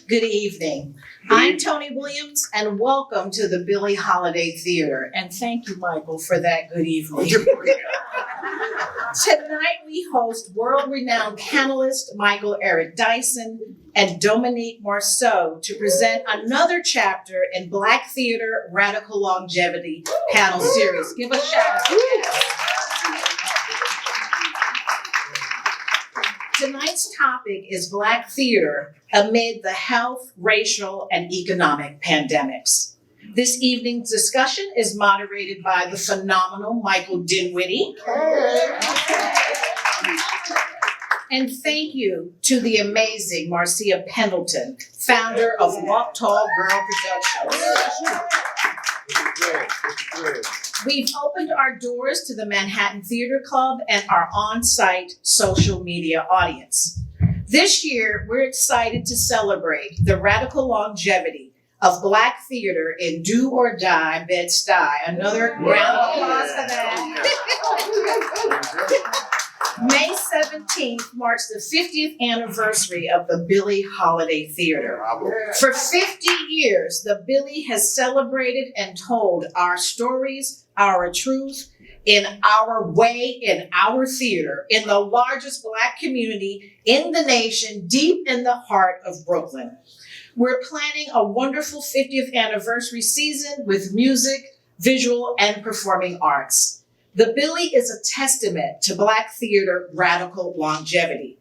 Good evening. I'm Tony Williams, and welcome to the Billie Holiday Theater. And thank you, Michael, for that good evening. Tonight we host world-renowned panelist Eric Dyson and Dominique Morisseau to present another chapter in Black Theater Radical Longevity panel series. Give a shout out. Tonight's topic is Black theater amid the health, racial, and economic pandemics. This evening's discussion is moderated by the phenomenal Michael Dinwiddie. And thank you to the amazing Marcia Pendleton, founder of Walk Tall Girl Productions. We've opened our doors to the Manhattan Theater Club and our on-site social media audience. This year, we're excited to celebrate the radical longevity of Black theater in Do or Die, Bed-Stuy. Another round of applause for that. May 17th marks the 50th anniversary of the Billie Holiday Theater. For 50 years, the Billie has celebrated and told our stories, our truth, in our way, in our theater, in the largest Black community in the nation, deep in the heart of Brooklyn. We're planning a wonderful 50th anniversary season with music, visual, and performing arts. The Billie is a testament to Black theater radical longevity.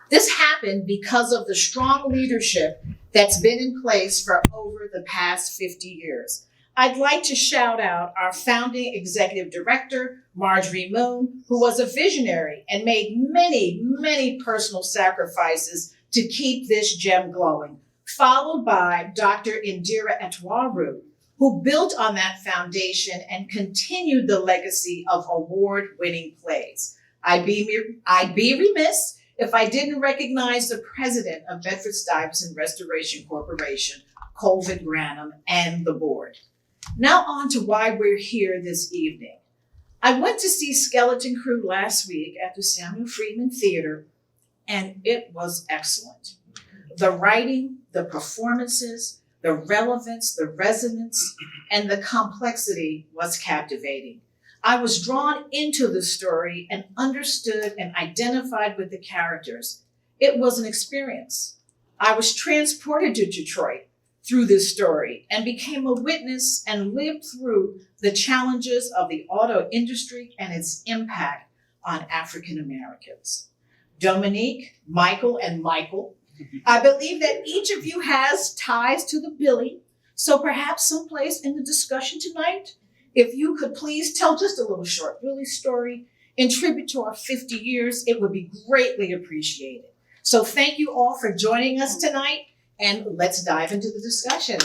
This happened because of the strong leadership that's been in place for over the past 50 years. I'd like to shout out our founding executive director, Marjorie Moon, who was a visionary and made many, many personal sacrifices to keep this gem glowing, followed by Dr. Indira Etwaru, who built on that foundation and continued the legacy of award-winning plays. I'd be remiss if I didn't recognize the president of Bedford-Stuyvesant Restoration Corporation, Colvin Granum, and the board. Now on to why we're here this evening. I went to see Skeleton Crew last week at the Samuel Friedman Theater, and it was excellent. The writing, the performances, the relevance, the resonance, and the complexity was captivating. I was drawn into the story and understood and identified with the characters. It was an experience. I was transported to Detroit through this story and became a witness and lived through the challenges of the auto industry and its impact on African Americans. Dominique, Michael, and Michael, I believe that each of you has ties to the Billie, so perhaps someplace in the discussion tonight, if you could please tell just a little short Billie story in tribute to our 50 years, it would be greatly appreciated. So thank you all for joining us tonight, and let's dive into the discussion.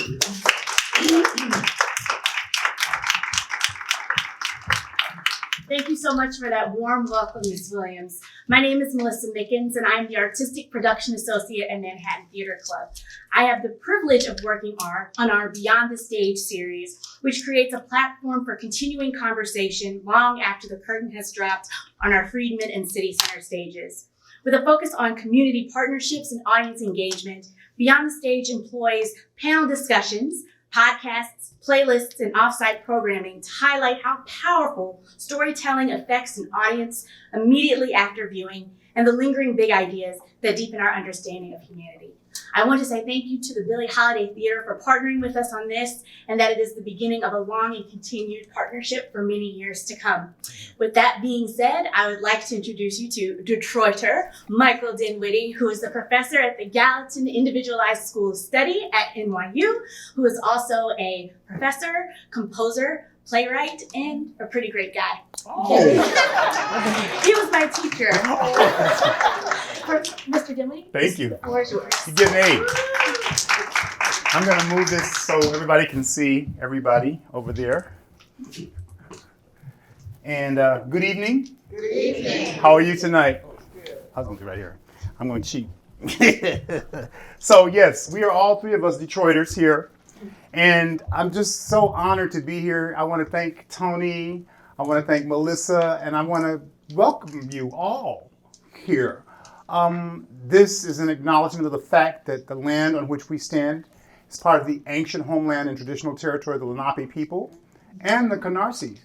Thank you so much for that warm welcome, Ms. Williams. My name is Melissa Mickens, and I'm the Artistic Production Associate at Manhattan Theater Club. I have the privilege of working on our Beyond the Stage series, which creates a platform for continuing conversation long after the curtain has dropped on our Friedman and City Center stages. With a focus on community partnerships and audience engagement, Beyond the Stage employs panel discussions, podcasts, playlists, and offsite programming to highlight how powerful storytelling affects an audience immediately after viewing and the lingering big ideas that deepen our understanding of humanity. I want to say thank you to the Billie Holiday Theater for partnering with us on this, and that it is the beginning of a long and continued partnership for many years to come. With that being said, I would like to introduce you to Detroiter Michael Dinwiddie, who is the professor at the Gallatin Individualized School of Study at NYU, who is also a professor, composer, playwright, and a pretty great guy. Oh. He was my teacher. Mr. Dinwiddie? Thank you. The floor is yours. You get an A. I'm going to move this so everybody can see everybody over there. And good evening. Good evening. How are you tonight? I was going to be right here. I'm going to cheat. So yes, we are all three of us Detroiters here. And I'm just so honored to be here. I want to thank Tony. I want to thank Melissa. And I want to welcome you all here. This is an acknowledgement of the fact that the land on which we stand is part of the ancient homeland and traditional territory of the Lenape people and the Canarsie.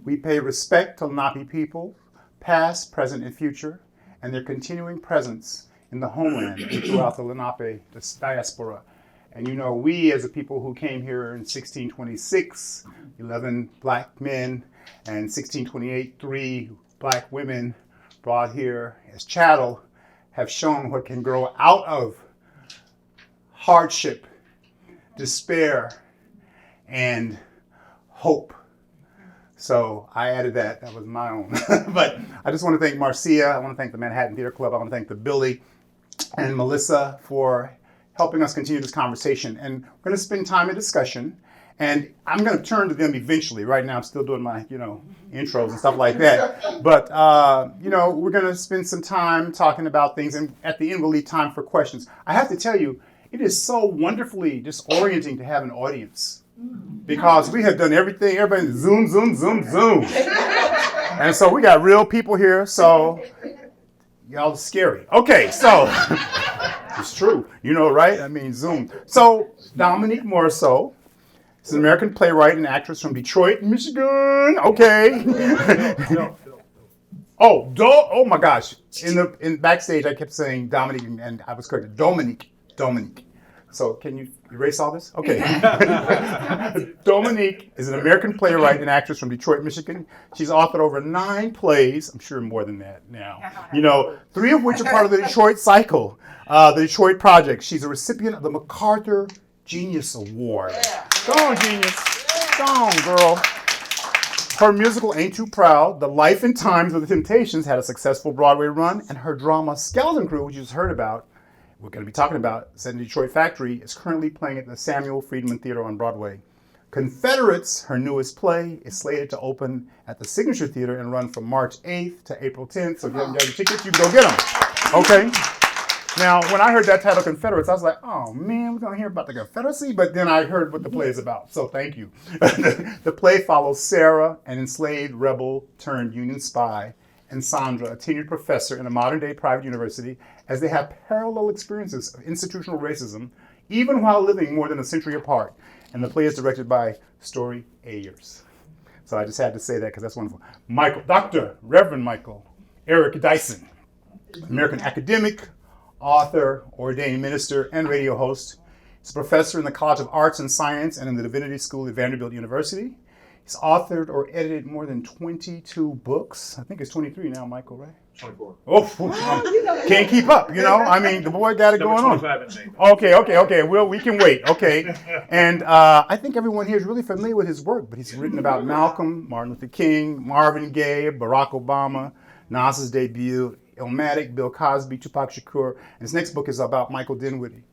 We pay respect to Lenape people, past, present, and future, and their continuing presence in the homeland and throughout the Lenape diaspora. And you know, we as a people who came here in 1626, 11 black men, and 1628, 3 black women brought here as chattel, have shown what can grow out of hardship, despair, and hope. So I added that. That was my own. But I just want to thank Marcia. I want to thank the Manhattan Theater Club. I want to thank the Billie and Melissa for helping us continue this conversation. And we're going to spend time in discussion. And I'm going to turn to them eventually. Right now, I'm still doing my, intros and stuff like that. But, we're going to spend some time talking about things. And at the end, we'll leave time for questions. I have to tell you, it is so wonderfully disorienting to have an audience. Because we have done everything, everybody zoom, zoom, zoom, zoom. And so we got real people here, so y'all are scary. Okay, so it's true, right? I mean, Zoom. So Dominique Morisseau is an American playwright and actress from Detroit, Michigan. Okay. Oh my gosh. In backstage, I kept saying Dominique, and I was corrected. Dominique. So can you erase all this? Okay. Dominique is an American playwright and actress from Detroit, Michigan. She's authored over 9 plays. I'm sure more than that now. 3 of which are part of the Detroit Cycle, the Detroit Project. She's a recipient of the MacArthur Genius Award. Go on, Genius. Go on, girl. Her musical Ain't Too Proud, The Life and Times of the Temptations, had a successful Broadway run, and her drama Skeleton Crew, which you just heard about, we're going to be talking about, set in Detroit Factory, is currently playing at the Samuel Friedman Theater on Broadway. Confederates, her newest play, is slated to open at the Signature Theater and run from March 8th to April 10th. So if you haven't got your tickets, you can go get them. Okay? Now, when I heard that title, Confederates, I was like, oh man, we're going to hear about the Confederacy? But then I heard what the play is about. So thank you. The play follows Sarah, an enslaved rebel turned Union spy, and Sandra, a tenured professor in a modern-day private university, as they have parallel experiences of institutional racism, even while living more than a century apart. And the play is directed by Story Ayers. So I just had to say that because that's wonderful. Dr. Reverend Michael Eric Dyson, American academic, author, ordained minister, and radio host. He's a professor in the College of Arts and Science and in the Divinity School at Vanderbilt University. He's authored or edited more than 22 books. I think it's 23 now, Michael, right? 24. Oh, can't keep up, I mean, the boy got it going on. Okay. Well, we can wait. Okay. And I think everyone here is really familiar with his work, but he's written about Malcolm, Martin Luther King, Marvin Gaye, Barack Obama, Nas's debut, Illmatic, Bill Cosby, Tupac Shakur. And his next book is about Michael Dinwiddie.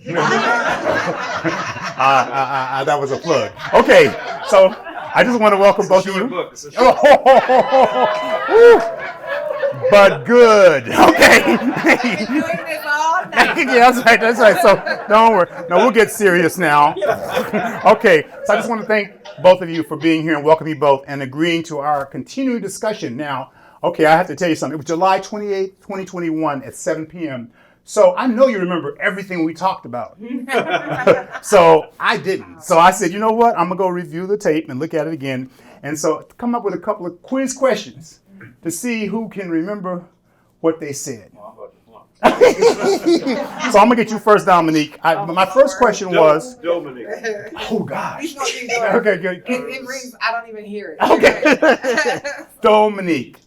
That was a plug. Okay, so I just want to welcome both of you. But good. Okay. Yeah, that's right. So don't worry. No, we'll get serious now. Okay. So I just want to thank both of you for being here and welcome you both and agreeing to our continuing discussion. Now, okay, I have to tell you something. It was July 28th, 2021 at 7 p.m. So I know you remember everything we talked about. So I didn't. So I said, you know what? I'm going to go review the tape and look at it again. And so come up with a couple of quiz questions to see who can remember what they said. So I'm going to get you first, Dominique. My first question was... Dominique. Oh, gosh. Okay, good. It rings, I don't even hear it. Okay. Dominique.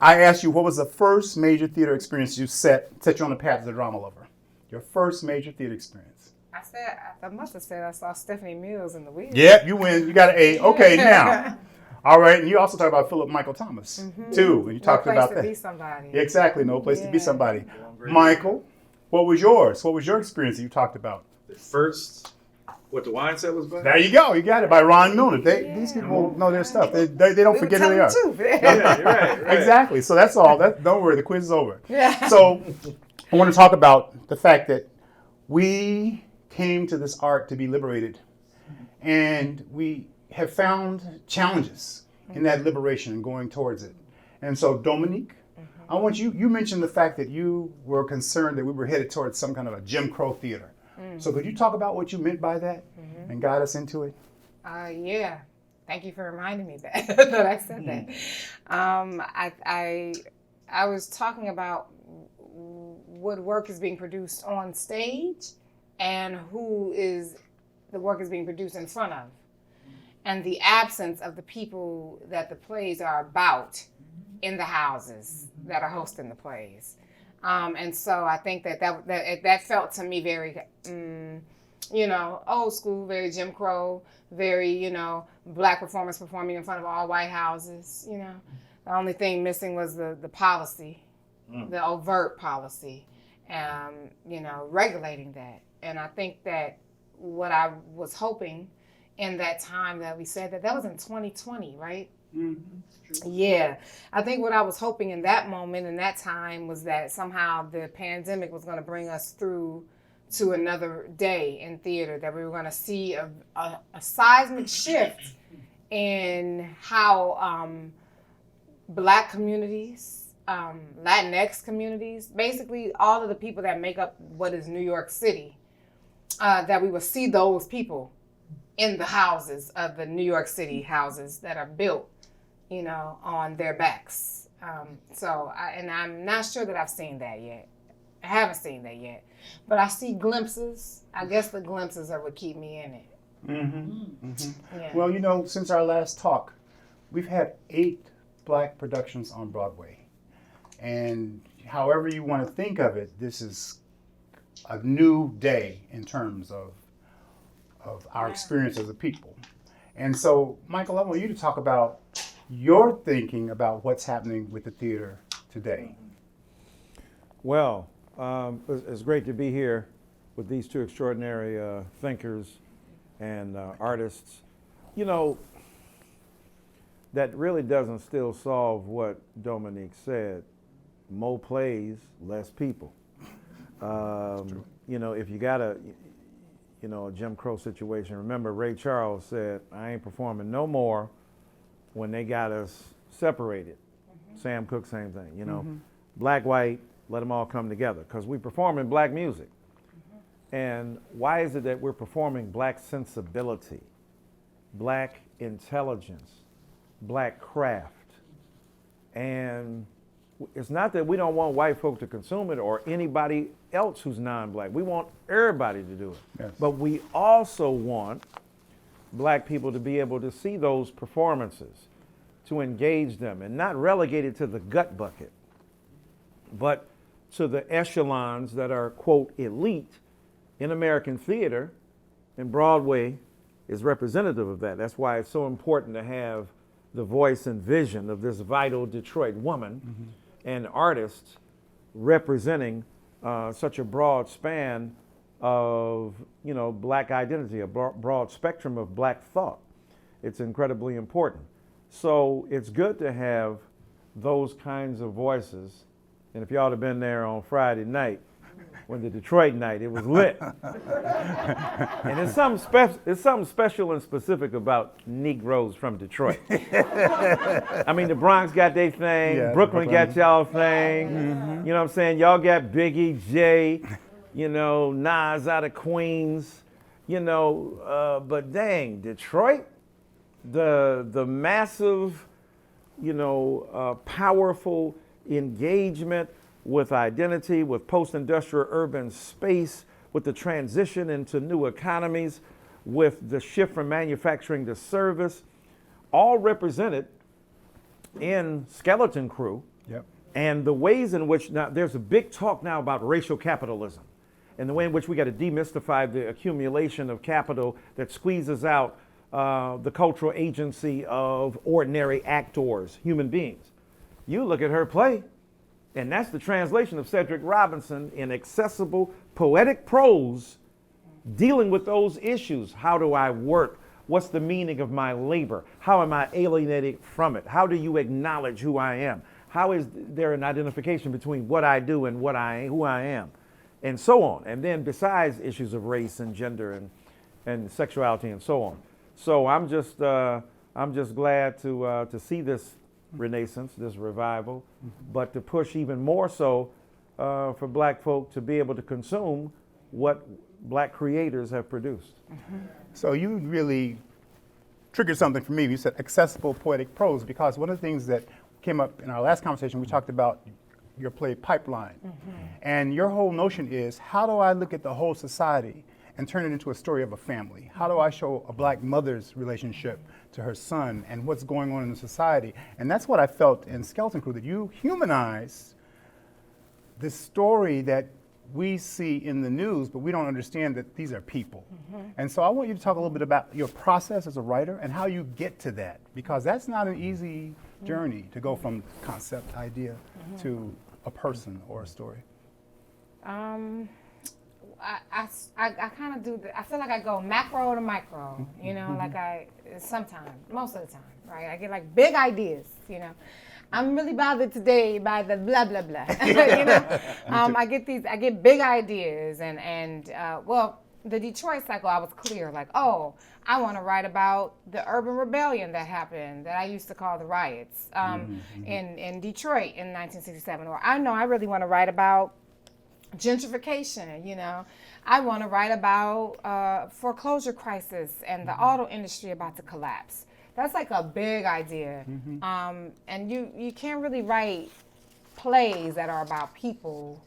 I asked you, what was the first major theater experience you set you on the path as a drama lover? Your first major theater experience. I must have said I saw Stephanie Mills in the week. Yep, you win. You got an A. Okay, now. All right, and you also talked about Philip Michael Thomas, too. And you talked about that. No place to be somebody. Yeah, exactly, no place to be somebody. Michael, what was yours? What was your experience that you talked about? The first, what the wine set was by? There you go. You got it, by Ron Milner. These people know their stuff. They don't forget who they are. Yeah, you're right. Exactly. So that's all. Don't worry, the quiz is over. Yeah. So I want to talk about the fact that we came to this art to be liberated. And we have found challenges in that liberation and going towards it. And so, Dominique, I want you mentioned the fact that you were concerned that we were headed towards some kind of a Jim Crow theater. So could you talk about what you meant by that and guide us into it? Yeah. Thank you for reminding me that that I said that. I was talking about what work is being produced on stage and who is the work is being produced in front of, and the absence of the people that the plays are about in the houses that are hosting the plays. And so I think that felt to me very, old school, very Jim Crow, very, Black performers performing in front of all white houses. The only thing missing was the policy, the overt policy, regulating that. And I think that what I was hoping in that time that we said that was in 2020, right? Mm-hmm. Yeah, I think what I was hoping in that moment, in that time, was that somehow the pandemic was going to bring us through to another day in theater, that we were going to see a seismic shift in how Black communities, Latinx communities, basically all of the people that make up what is New York City, that we will see those people in the houses of the New York City houses that are built, on their backs. And I'm not sure that I've seen that yet. I haven't seen that yet, but I see glimpses. I guess the glimpses are what keep me in it. Mm-hmm. Mm-hmm. Yeah. Well, since our last talk, we've had 8 Black productions on Broadway. And however you want to think of it, this is a new day in terms of our experience as a people. And so, Michael, I want you to talk about your thinking about what's happening with the theater today. Well, it's great to be here with these two extraordinary thinkers and artists. That really doesn't still solve what Dominique said. More plays, less people. If you got a Jim Crow situation, remember Ray Charles said, I ain't performing no more when they got us separated. Mm-hmm. Sam Cooke, same thing, mm-hmm. Black, white, let them all come together, because we perform in Black music. Mm-hmm. And why is it that we're performing Black sensibility, Black intelligence, Black craft? And it's not that we don't want white folk to consume it or anybody else who's non-Black. We want everybody to do it. Yes. But we also want Black people to be able to see those performances, to engage them, and not relegate it to the gut bucket, but to the echelons that are, quote, elite in American theater, and Broadway is representative of that. That's why it's so important to have the voice and vision of this vital Detroit woman, mm-hmm. and artists representing such a broad span of Black identity, a broad spectrum of Black thought. It's incredibly important. So it's good to have those kinds of voices. And if y'all have been there on Friday night, when the Detroit night, it was lit. And it's something special and specific about Negroes from Detroit. I mean, the Bronx got their thing, yeah, Brooklyn got y'all thing. Mm-hmm. You know what I'm saying? Y'all got Biggie, Jay, Nas out of Queens, but dang, Detroit, the massive, powerful engagement with identity, with post-industrial urban space, with the transition into new economies, with the shift from manufacturing to service, all represented in Skeleton Crew. Yep. And the ways in which, now there's a big talk now about racial capitalism, and the way in which we got to demystify the accumulation of capital that squeezes out the cultural agency of ordinary actors, human beings. You look at her play, and that's the translation of Cedric Robinson in accessible, poetic prose, dealing with those issues. How do I work? What's the meaning of my labor? How am I alienated from it? How do you acknowledge who I am? How is there an identification between what I do and who I am? And so on. And then besides issues of race and gender and sexuality and so on. So I'm just glad to see this renaissance, this revival, but to push even more so for black folk to be able to consume what black creators have produced. So you really triggered something for me. You said accessible poetic prose, because one of the things that came up in our last conversation, we talked about your play Pipeline. And your whole notion is, how do I look at the whole society and turn it into a story of a family? How do I show a black mother's relationship to her son and what's going on in the society? And that's what I felt in Skeleton Crew, that you humanize this story that we see in the news, but we don't understand that these are people. And so I want you to talk a little bit about your process as a writer and how you get to that, because that's not an easy journey to go from concept idea to a person or a story. I kind of do I feel like I go macro to micro, you know, like sometimes, most of the time, right? I get like big ideas, you know. I'm really bothered today by the blah, blah, blah, you know. I get big ideas and well, the Detroit cycle, I was clear, like, oh, I want to write about the urban rebellion that happened, that I used to call the riots in Detroit in 1967. Or I know I really want to write about gentrification, you know. I want to write about foreclosure crisis and the auto industry about to collapse. That's like a big idea. And you can't really write plays that are about people,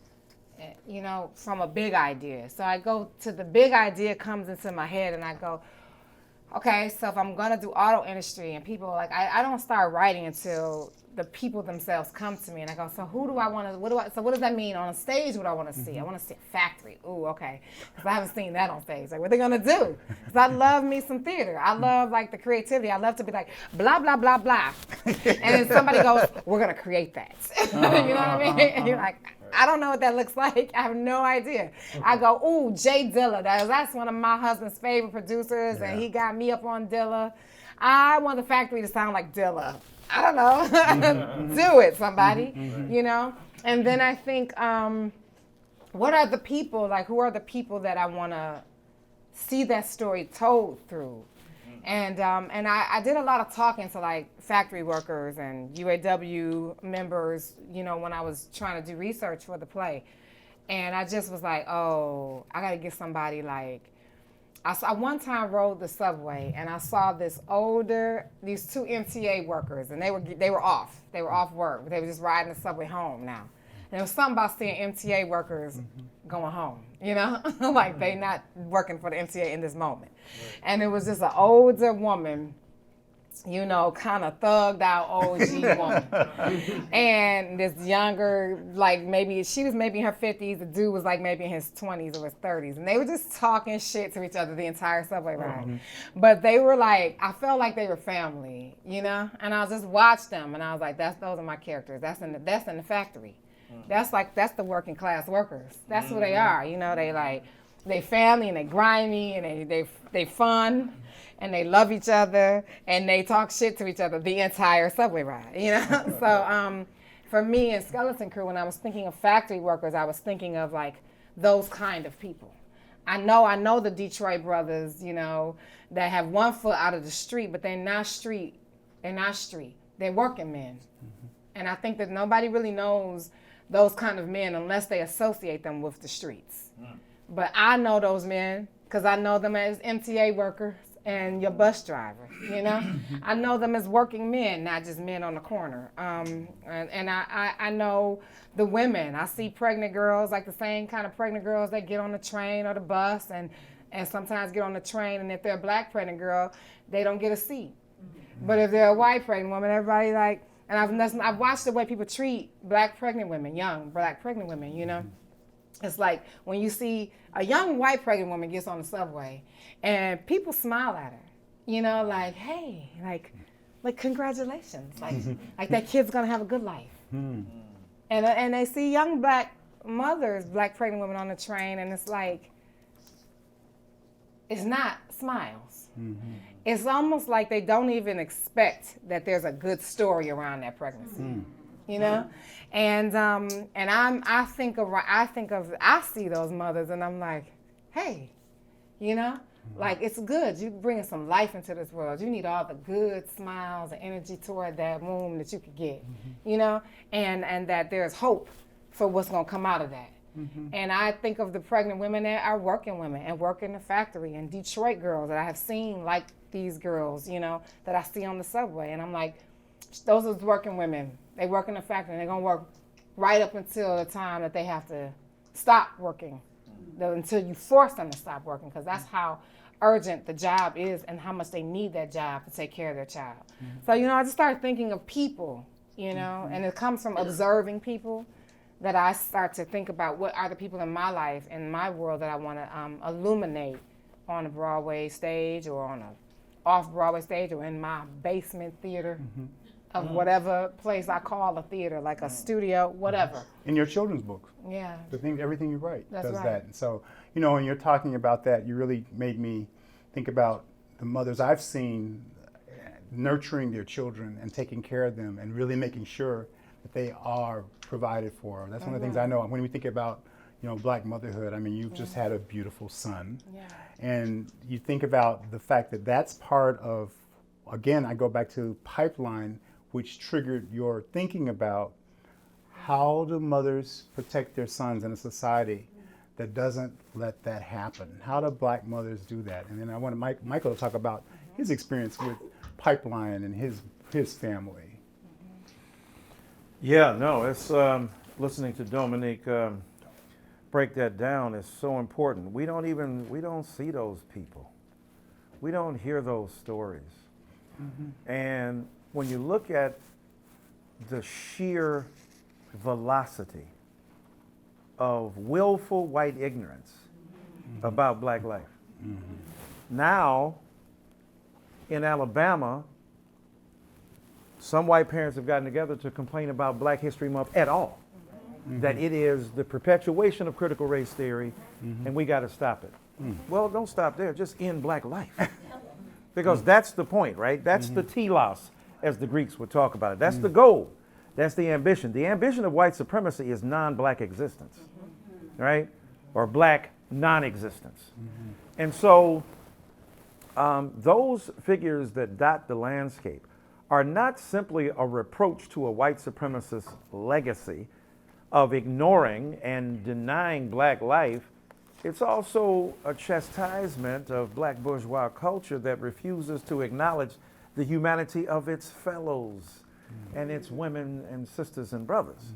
you know, from a big idea. So I go to the big idea comes into my head and I go, okay, so if I'm gonna do auto industry and people like, I don't start writing until the people themselves come to me and I go, so who do I want to, so what does that mean on a stage? What do I want to see? I want to see a factory. Ooh, okay. Because I haven't seen that on stage. Like, what are they going to do? Because I love me some theater. I love like the creativity. I love to be like, blah, blah, blah, blah. And then somebody goes, we're going to create that. You know what I mean? And you're like, I don't know what that looks like. I have no idea. I go, ooh, Jay Dilla. That's one of my husband's favorite producers, and he got me up on Dilla. I want the factory to sound like Dilla. I don't know. Do it, somebody. You know? And then I think, what are the people, like, who are the people that I want to see that story told through? And I did a lot of talking to like factory workers and UAW members, you know, when I was trying to do research for the play. And I just was like, oh, I got to get somebody like, I one time rode the subway and I saw these two MTA workers, and they were off. They were off work. They were just riding the subway home now. And there was something about seeing MTA workers going home, you know? Like they not working for the MTA in this moment. And it was just an older woman, you know, kind of thugged out OG woman. And this younger, like she was maybe in her 50s, the dude was like maybe in his 20s or his 30s. And they were just talking shit to each other the entire subway ride. But they were like, I felt like they were family, you know? And I just watched them and I was like, those are my characters. That's in the factory. That's the working class workers. That's who they are, you know? They family and they grimy and they fun. And they love each other, and they talk shit to each other the entire subway ride, you know? So for me in Skeleton Crew, when I was thinking of factory workers, I was thinking of like those kind of people. I know the Detroit brothers, you know, that have one foot out of the street, but they're not street. They're working men. And I think that nobody really knows those kind of men unless they associate them with the streets. But I know those men because I know them as MTA workers and your bus driver, you know? I know them as working men, not just men on the corner. And I know the women. I see pregnant girls, like the same kind of pregnant girls that get on the train or the bus and sometimes get on the train, and if they're a black pregnant girl, they don't get a seat. But if they're a white pregnant woman, everybody like, and I've watched the way people treat black pregnant women, young black pregnant women, you know? It's like when you see a young white pregnant woman gets on the subway and people smile at her, you know, like, hey, like congratulations, like that kid's gonna have a good life. And they see young black mothers, black pregnant women on the train, and it's like, it's not smiles. It's almost like they don't even expect that there's a good story around that pregnancy. You know, and I see those mothers and I'm like, hey, you know, Like, it's good. You bringing some life into this world. You need all the good smiles and energy toward that womb that you could get, you know, and that there's hope for what's going to come out of that. And I think of the pregnant women that are working women and work in the factory, and Detroit girls that I have seen, like these girls, you know, that I see on the subway. And I'm like, those are working women. They work in the factory, and they're going to work right up until the time that they have to stop working, until you force them to stop working, because that's how urgent the job is and how much they need that job to take care of their child. So, you know, I just started thinking of people, you know, and it comes from observing people that I start to think about what are the people in my life, in my world, that I want to illuminate on a Broadway stage or on a off-Broadway stage or in my basement theater of whatever place I call a theater, like a studio, whatever. In your children's books. Yeah. Everything you write That's does right. that. And so, you know, when you're talking about that, you really made me think about the mothers I've seen nurturing their children and taking care of them and really making sure that they are provided for. That's one of the things I know. When we think about, you know, Black motherhood, I mean, you've just had a beautiful son. Yeah. And you think about the fact that that's part of, again, I go back to Pipeline, which triggered your thinking about how do mothers protect their sons in a society that doesn't let that happen? How do Black mothers do that? And then I want Michael to talk about his experience with Pipeline and his family. Yeah, no, it's listening to Dominique break that down is so important. We don't see those people. We don't hear those stories. And when you look at the sheer velocity of willful white ignorance about Black life. Now, in Alabama, some white parents have gotten together to complain about Black History Month at all. That it is the perpetuation of critical race theory, and we got to stop it. Well, don't stop there, just end Black life. Because that's the point, right? That's the telos, as the Greeks would talk about it. That's the goal. That's the ambition. The ambition of white supremacy is non-Black existence, right? Or Black non-existence. And so those figures that dot the landscape are not simply a reproach to a white supremacist legacy of ignoring and denying Black life. It's also a chastisement of Black bourgeois culture that refuses to acknowledge the humanity of its fellows and its women and sisters and brothers.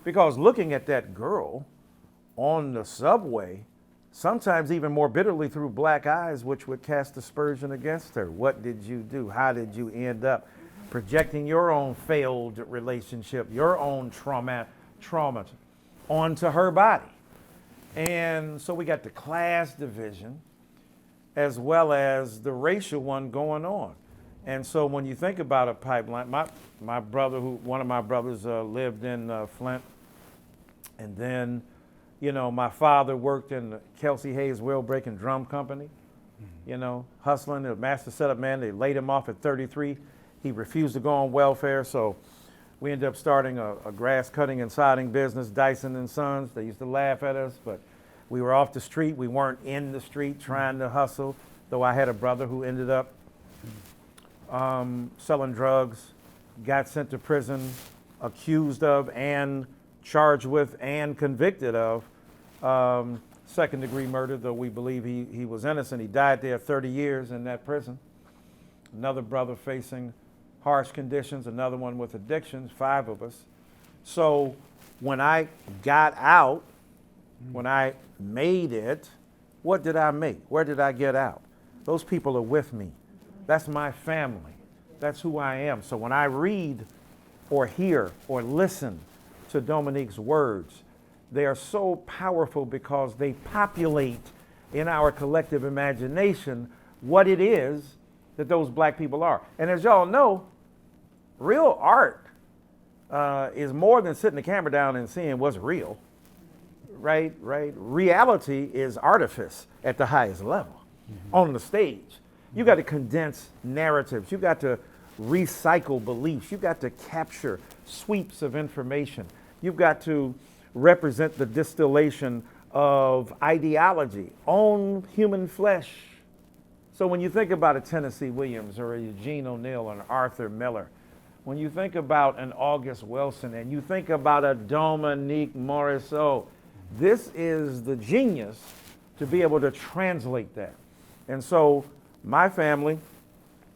Because looking at that girl on the subway, sometimes even more bitterly through Black eyes, which would cast aspersion against her. What did you do? How did you end up projecting your own failed relationship, your own trauma onto her body? And so we got the class division as well as the racial one going on. And so when you think about a pipeline, my brother, one of my brothers lived in Flint. And then, you know, my father worked in the Kelsey Hayes Wheel Break and Drum Company, you know, hustling, a master setup man. They laid him off at 33. He refused to go on welfare, so we ended up starting a grass cutting and sodding business, Dyson and Sons. They used to laugh at us, but we were off the street. We weren't in the street trying to hustle, though I had a brother who ended up selling drugs, got sent to prison, accused of and charged with and convicted of second-degree murder, though we believe he was innocent. He died there 30 years in that prison. Another brother facing harsh conditions, another one with addictions, 5 of us. So when I got out, when I made it, what did I make? Where did I get out? Those people are with me. That's my family. That's who I am. So when I read or hear or listen to Dominique's words, they are so powerful because they populate in our collective imagination what it is that those Black people are. And as y'all know, real art is more than sitting the camera down and seeing what's real, right? Reality is artifice at the highest level on the stage. You got to condense narratives. You got to recycle beliefs. You got to capture sweeps of information. You've got to represent the distillation of ideology on human flesh, So when you think about a Tennessee Williams or a Eugene O'Neill or an Arthur Miller, when you think about an August Wilson and you think about a Dominique Morisseau, this is the genius to be able to translate that. And so my family,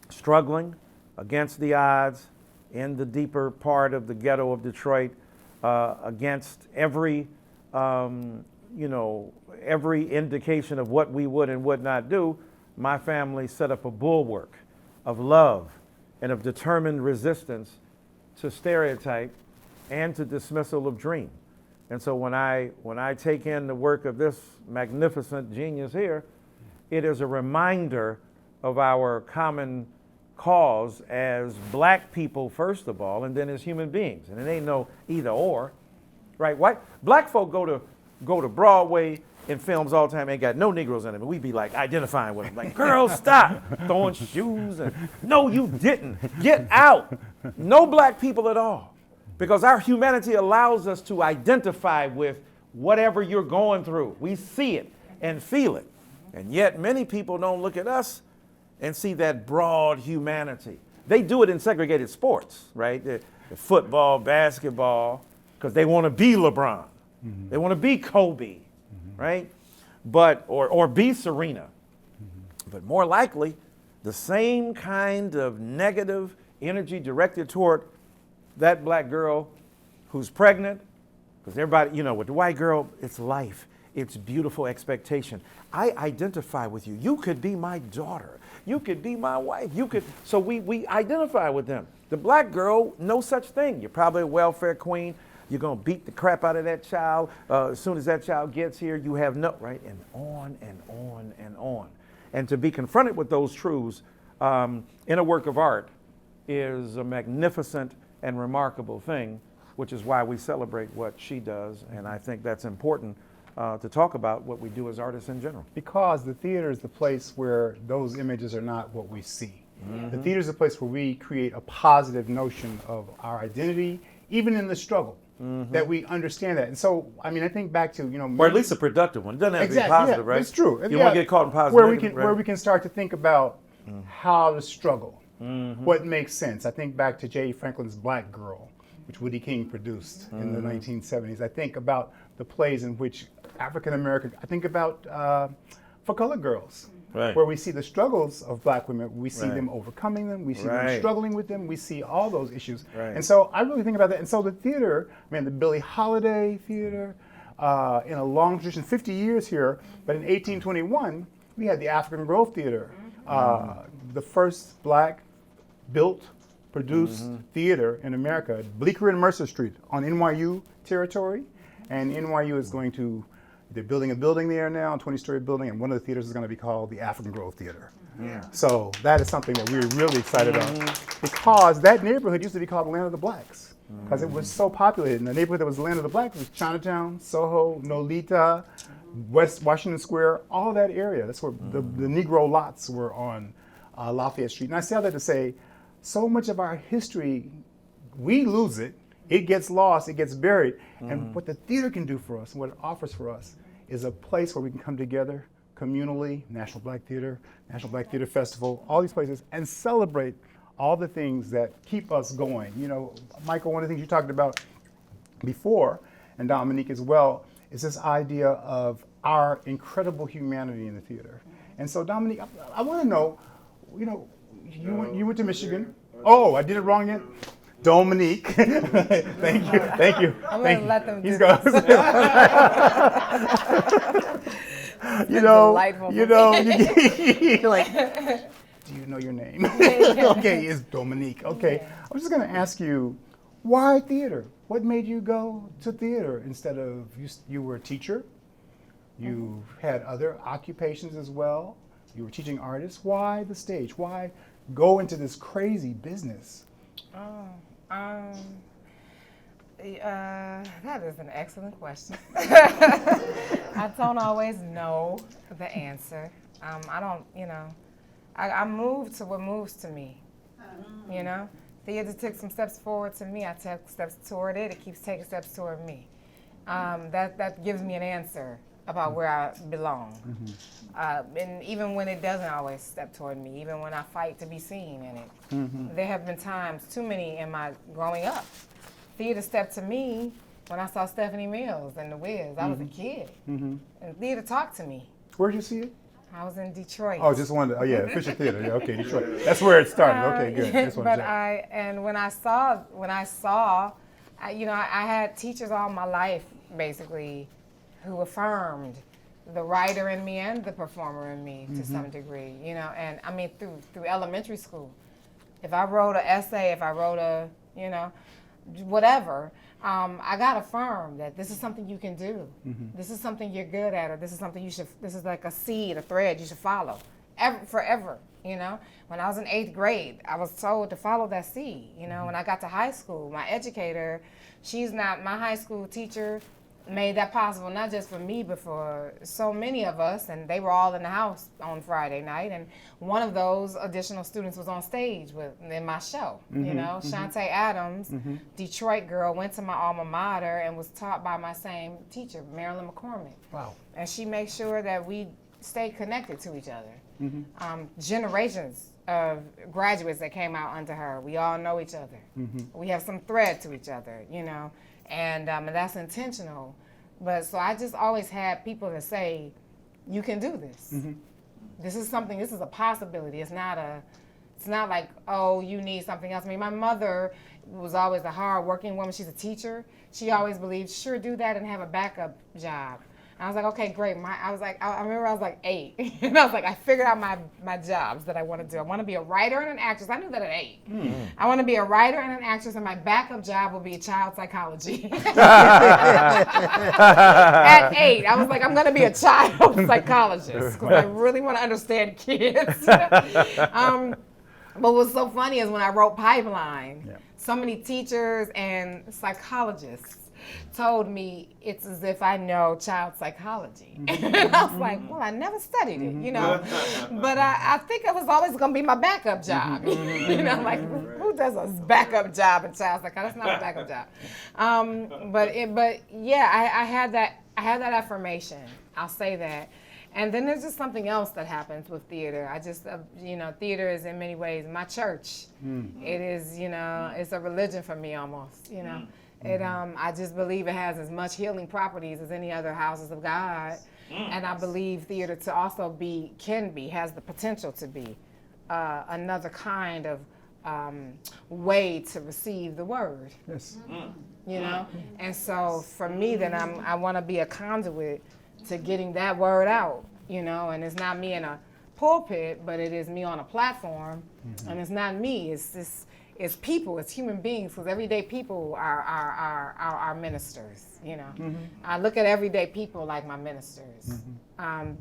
struggling against the odds in the deeper part of the ghetto of Detroit, against every, every indication of what we would and would not do, my family set up a bulwark of love and of determined resistance to stereotype and to dismissal of dream. And so when I take in the work of this magnificent genius here, it is a reminder of our common cause as black people, first of all, and then as human beings. And it ain't no either or, right? Black folk go to Broadway in films all the time, ain't got no Negroes in them. And we be like identifying with them, like, girls, stop, throwing shoes, and no, you didn't. Get out. No black people at all. Because our humanity allows us to identify with whatever you're going through. We see it and feel it. And yet many people don't look at us and see that broad humanity. They do it in segregated sports, right? The football, basketball, because they want to be LeBron. Mm-hmm. They want to be Kobe, mm-hmm. right? But or be Serena. Mm-hmm. But more likely, the same kind of negative energy directed toward that black girl who's pregnant, because everybody, with the white girl, it's life. It's beautiful expectation. I identify with you. You could be my daughter. You could be my wife. So we identify with them. The black girl, no such thing. You're probably a welfare queen. You're going to beat the crap out of that child. As soon as that child gets here, you have no, right? And on and on and on. And to be confronted with those truths in a work of art is a magnificent and remarkable thing, which is why we celebrate what she does. And I think that's important to talk about what we do as artists in general. Because the theater is the place where those images are not what we see. Mm-hmm. The theater is the place where we create a positive notion of our identity, even in the struggle, mm-hmm. that we understand that. And so, I think back to, or at least a productive one. It doesn't have to be positive, right? It's true. You want to get caught in positive. Where we can start to think about how to struggle, mm-hmm. what makes sense. I think back to J. Franklin's Black Girl, which Woody King produced mm-hmm. in the 1970s. I think about the plays in which African American, I think about For Colored Girls, right. where we see the struggles of black women, we see right. them overcoming them, we see right. them struggling with them, we see all those issues. Right. And so I really think about that. And so the theater, the Billie Holiday Theater, in a long tradition, 50 years here, but in 1821, we had the African Grove Theater, the first black built, produced mm-hmm. theater in America, Bleecker and Mercer Street on NYU territory. And NYU is they're building a building there now, a 20-story building, and one of the theaters is going to be called the African Grove Theater. Yeah. So that is something that we're really excited mm-hmm. about, because that neighborhood used to be called the Land of the Blacks, because it was so populated. And the neighborhood that was the Land of the Blacks was Chinatown, Soho, Nolita, West Washington Square, all that area. That's where the Negro lots were on Lafayette Street. And I say all that to say, so much of our history, we lose it. It gets lost, it gets buried. Mm-hmm. And what the theater can do for us and what it offers for us is a place where we can come together communally, National Black Theater Festival, all these places, and celebrate all the things that keep us going. Michael, one of the things you talked about before, and Dominique as well, is this idea of our incredible humanity in the theater. And so Dominique, I want to know, you went to Michigan. Oh, I did it wrong yet? Dominique, thank you. I'm gonna let them do He's this. You're like, do you know your name? Okay, it's Dominique. Okay, yeah. I was just gonna ask you, why theater? What made you go to theater instead of, you were a teacher, you had other occupations as well, you were teaching artists. Why the stage? Why go into this crazy business? That is an excellent question. I don't always know the answer. I don't, I move to what moves to me, Theater took some steps forward to me. I took steps toward it. It keeps taking steps toward me. That gives me an answer. about where I belong. And even when it doesn't always step toward me, even when I fight to be seen in it, there have been times, too many in my growing up. Theater stepped to me when I saw Stephanie Mills and The Wiz. I was a kid, and theater talked to me. Where'd you see it? I was in Detroit. Oh, just wanted. Oh, yeah, Fisher Theater. Yeah, okay, Detroit. That's where it started. Okay, good. Just wanted to check. When I saw, I had teachers all my life basically who affirmed the writer in me and the performer in me to some degree. And I mean through elementary school, if I wrote an essay, if I wrote a whatever. I got affirmed that this is something you can do. This is something you're good at, or this is something this is like a seed, a thread you should follow forever. When I was in 8th grade, I was told to follow that seed. When I got to high school, my educator, my high school teacher made that possible, not just for me, but for so many of us. And they were all in the house on Friday night. And one of those additional students was on stage in my show. Shantae Adams, Detroit girl, went to my alma mater and was taught by my same teacher, Marilyn McCormick. Wow. And she made sure that we stayed connected to each other. Generations of graduates that came out under her, we all know each other. We have some thread to each other, and that's intentional. But so I just always had people to say, you can do this. This is a possibility. It's not like, oh, you need something else. I mean, my mother was always a hard-working woman. She's a teacher. She always believed, sure, do that and have a backup job. I was like, okay, great. I remember I was like 8. And I was like, I figured out my jobs that I want to do. I want to be a writer and an actress. I knew that at 8. I want to be a writer and an actress, and my backup job will be child psychology. At 8, I was like, I'm going to be a child psychologist because I really want to understand kids. But what's so funny is when I wrote Pipeline, so many teachers and psychologists told me it's as if I know child psychology. And I was like, well, I never studied it, But I think it was always going to be my backup job. Like, who does a backup job in child psychology? That's not a backup job. I had that affirmation. I'll say that. And then there's just something else that happens with theater. I just, theater is in many ways my church. It is, it's a religion for me almost, I just believe it has as much healing properties as any other houses of God. And I believe theater to also has the potential to be another kind of way to receive the word. Yes. And so for me, then I want to be a conduit to getting that word out, and it's not me in a pulpit, but it is me on a platform, and it's not me, it's people, it's human beings, because everyday people are ministers, I look at everyday people like my ministers, and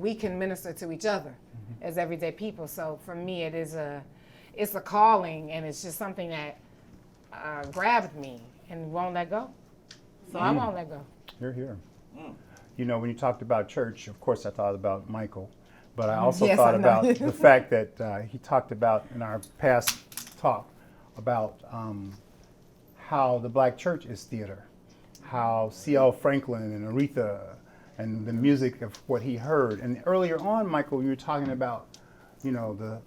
we can minister to each other as everyday people. So for me, it's a calling, and it's just something that grabbed me and won't let go. So I won't let go. You're here. When you talked about church, of course I thought about Michael, but I also Yes, thought I know. about the fact that he talked about in our past talk about how the black church is theater, how C.L. Franklin and Aretha and the music of what he heard. And earlier on, Michael, you were talking about, the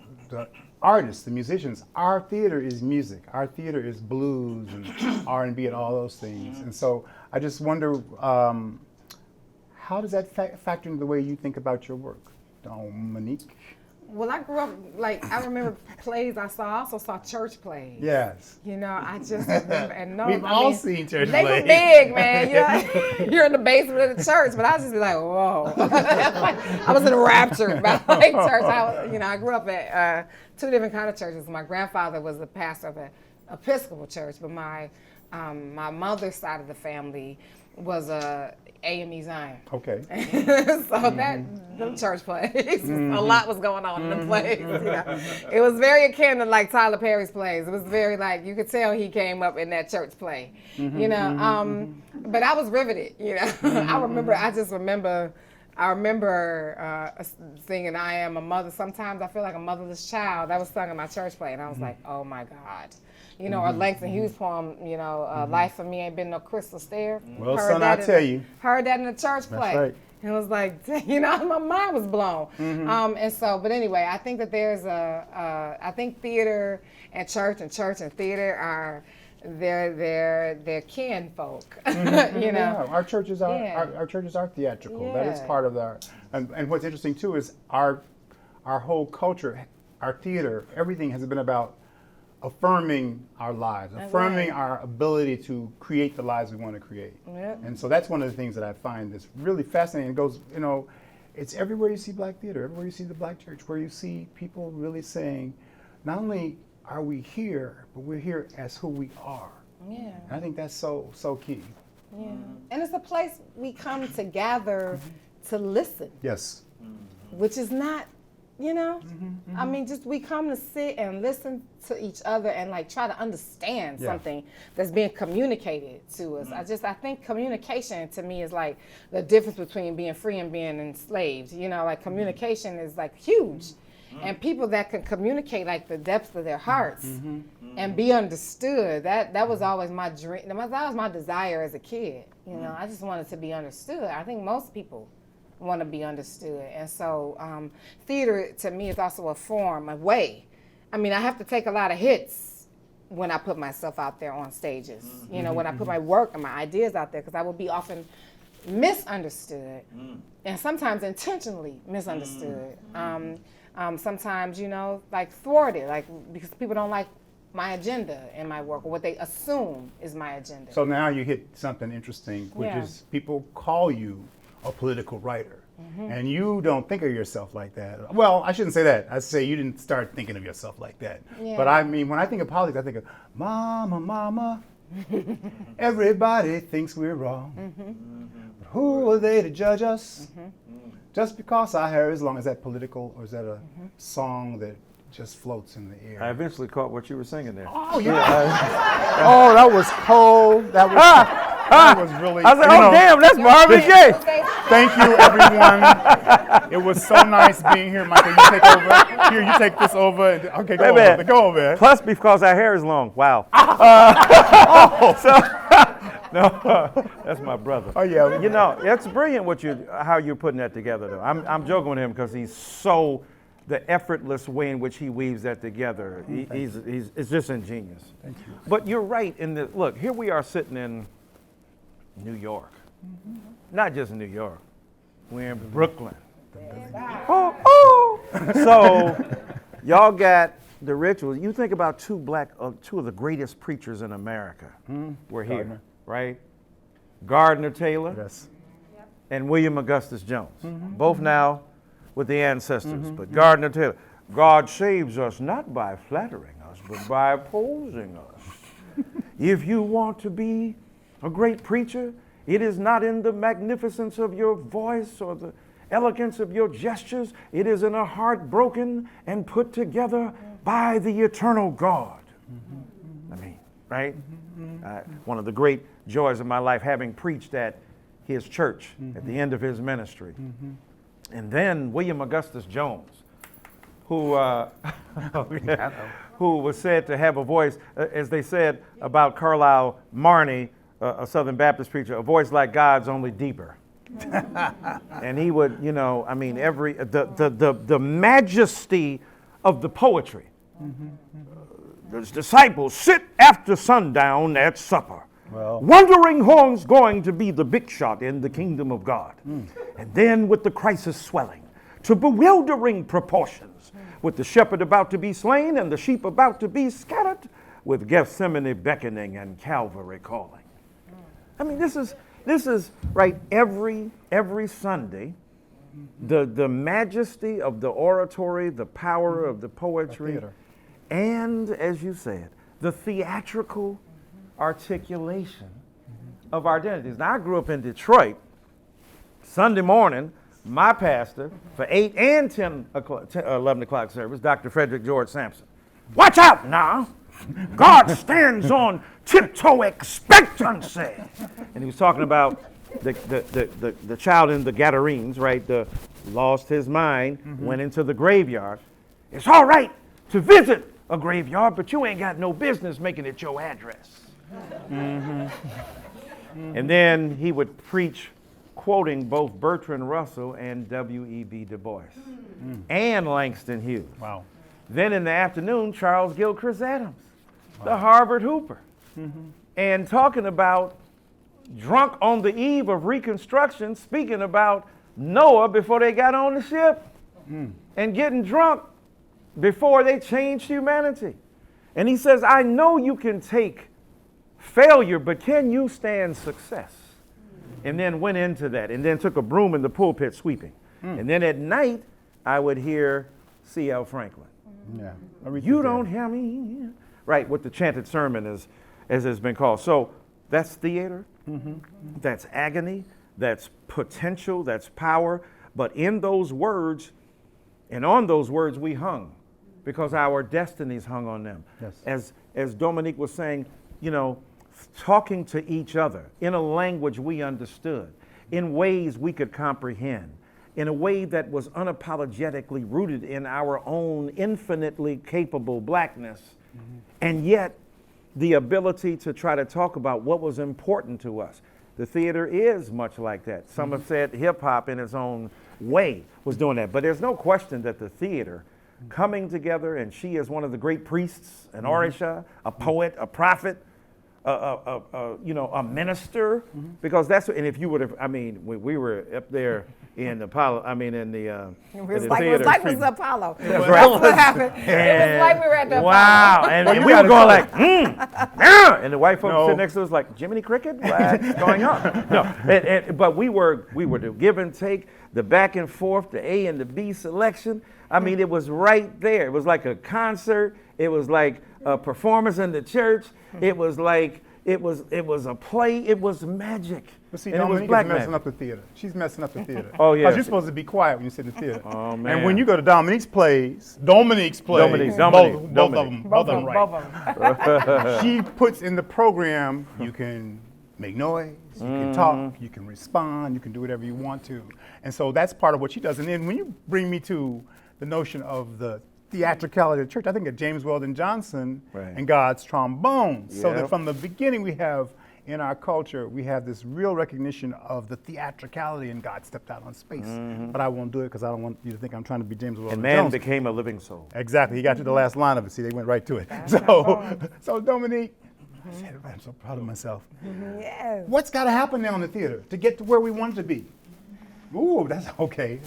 artists, the musicians. Our theater is music. Our theater is blues and R&B and all those things. And so I just wonder, how does that factor into the way you think about your work, Dominique? Well, I grew up, I remember plays I saw. I also saw church plays. Yes. I just remember. And We've all seen church they plays. were big, man. You're in the basement of the church, but I just be like, whoa. I was enraptured by church. I grew up at 2 different kind of churches. My grandfather was the pastor of an Episcopal church, but my mother's side of the family was a AME Zion. Okay. So them church plays, a lot was going on in the plays. It was very akin to Tyler Perry's plays. It was very you could tell he came up in that church play. But I was riveted. I remember singing "I Am a Mother." Sometimes I feel like a motherless child. That was sung in my church play, and I was like, oh my God. Or Langston Hughes' poem, "Life for me ain't been no crystal stair." Well, son, I tell you. Heard that in the church play. That's right. It was like, you know, my mind was blown. And so, but anyway, I think that there's I think theater and church and theater are they're kinfolk. You know, Yeah, our churches are theatrical. Yeah. That is part of our. And what's interesting too is our whole culture, our theater, everything has been about affirming our lives, affirming our ability to create the lives we want to create. Yep. And so that's one of the things that I find that's really fascinating. It goes, you know, it's everywhere you see Black theater, everywhere you see the Black church, where you see people really saying, not only are we here, but we're here as who we are. Yeah. And I think that's so key. Yeah. And it's a place we come to gather to listen, Yes. which is not, you know, I mean, just we come to sit and listen to each other and like try to understand something that's being communicated to us. I think communication to me is like the difference between being free and being enslaved. You know, like communication is like huge. And people that can communicate like the depths of their hearts and be understood, that was always my dream. That was my desire as a kid. You know, I just wanted to be understood. I think most people want to be understood. And so theater to me is also a form, a way. I mean, I have to take a lot of hits when I put myself out there on stages. You know, when I put my work and my ideas out there, because I will be often misunderstood and sometimes intentionally misunderstood. Sometimes, you know, like thwarted, like because people don't like my agenda in my work or what they assume is my agenda. So now you hit something interesting, which is people call you a political writer. And you don't think of yourself like that. Well, I shouldn't say that. I say you didn't start thinking of yourself like that. Yeah. But I mean, when I think of politics, I think of mama, mama. Everybody thinks we're wrong. But who are they to judge us? Just because our hair is long, is that political or is that a song that just floats in the air? I eventually caught what you were singing there. Oh yeah! Oh, that was cold. That was really. I said, you oh know, damn, that's Marvin Gaye. Thank you, everyone. It was so nice being here, Michael. You take over. Here, you take this over. Okay, go over. Go over. Plus, because our hair is long. Wow. No, that's my brother. Oh yeah. You know, it's brilliant how you're putting that together, though. I'm joking with him because he's so the effortless way in which he weaves that together. It's just ingenious. Thank you. But you're right in the look. Here we are sitting in New York, not just New York. We're in Brooklyn. So y'all got the rituals. You think about two of the greatest preachers in America. We're here. Gardner. Right? Gardner Taylor Yes. and William Augustus Jones, both now with the ancestors. But Gardner Taylor, God saves us not by flattering us, but by opposing us. If you want to be a great preacher, it is not in the magnificence of your voice or the elegance of your gestures. It is in a heart broken and put together by the eternal God. I mean, right? One of the great joys of my life, having preached at his church at the end of his ministry. And then William Augustus Jones, who who was said to have a voice, as they said about Carlisle Marney, a Southern Baptist preacher, a voice like God's, only deeper. And he would, you know, I mean, the majesty of the poetry. The disciples sit after sundown at supper. Well. Wandering horns going to be the big shot in the kingdom of God. And then with the crisis swelling to bewildering proportions, with the shepherd about to be slain and the sheep about to be scattered, with Gethsemane beckoning and Calvary calling. I mean, this is right every Sunday, the majesty of the oratory, the power of the poetry, and as you said, the theatrical articulation of our identities. Now, I grew up in Detroit. Sunday morning, my pastor for 8 and 11 o'clock service, Dr. Frederick George Sampson. Watch out now. God stands on tiptoe expectancy. And he was talking about the child in the Gadarenes, right? Lost his mind, went into the graveyard. It's all right to visit a graveyard, but you ain't got no business making it your address. And then he would preach quoting both Bertrand Russell and W.E.B. Du Bois and Langston Hughes. Wow. Then in the afternoon, Charles Gilchrist Adams, the Harvard Hooper, and talking about drunk on the eve of Reconstruction, speaking about Noah before they got on the ship and getting drunk before they changed humanity. And he says, I know you can take failure, but can you stand success? And then went into that, and then took a broom in the pulpit sweeping. And then at night, I would hear C.L. Franklin. Yeah. You don't hear me. Right, what the chanted sermon is, as it's been called. So that's theater, that's agony, that's potential, that's power. But in those words, and on those words, we hung because our destinies hung on them. Yes. As Dominique was saying, you know, talking to each other in a language we understood, in ways we could comprehend, in a way that was unapologetically rooted in our own infinitely capable blackness, and yet the ability to try to talk about what was important to us. The theater is much like that. Some have said hip hop in its own way was doing that, but there's no question that the theater coming together, and she is one of the great priests, an orisha, a poet, a prophet, a minister, because that's, and if you would have, I mean, we were up there in Apollo, I mean, in the, It was like it was Apollo. That's That's right. what happened. It was like we were at the wow, Apollo. and we were going like, and the white folks sitting next to us like, Jiminy Cricket, what's going on? No, but we were the give and take, the back and forth, the A and the B selection. I mean, it was right there. It was like a concert. It was like a performance in the church. It was like, it was a play. It was magic. But see, and it was Dominique black is messing magic. up the theater. She's messing up the theater. Oh, yeah. Because you're supposed to be quiet when you sit in the theater. Oh, man. And when you go to Dominique's plays, both of them right. She puts in the program, you can make noise, you can talk, you can respond, you can do whatever you want to. And so that's part of what she does. And then when you bring me to the notion of the theatricality of the church, I think of James Weldon Johnson and God's trombones. So that from the beginning we have, in our culture, we have this real recognition of the theatricality, and God stepped out on space. But I won't do it because I don't want you to think I'm trying to be James Weldon And man Johnson. became a living soul. Exactly. He got to the last line of it. See, they went right to it. So Dominique, I'm so proud of myself. Yes. What's got to happen now in the theater to get to where we want to be? Ooh, that's okay.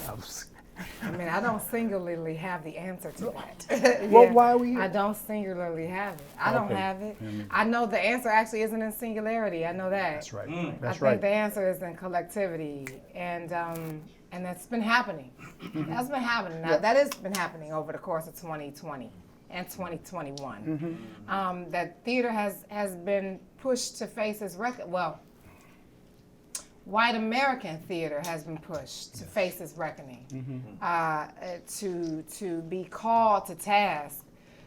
I mean, I don't singularly have the answer to that. Well, why are we here? I don't singularly have it. I don't have it. I know the answer actually isn't in singularity. I know that. That's right. I think the answer is in collectivity, and that's been happening. That's been happening. Now, that has been happening over the course of 2020 and 2021. That theater has been pushed to face its record. Well, white American theater has been pushed to face its reckoning, to be called to task,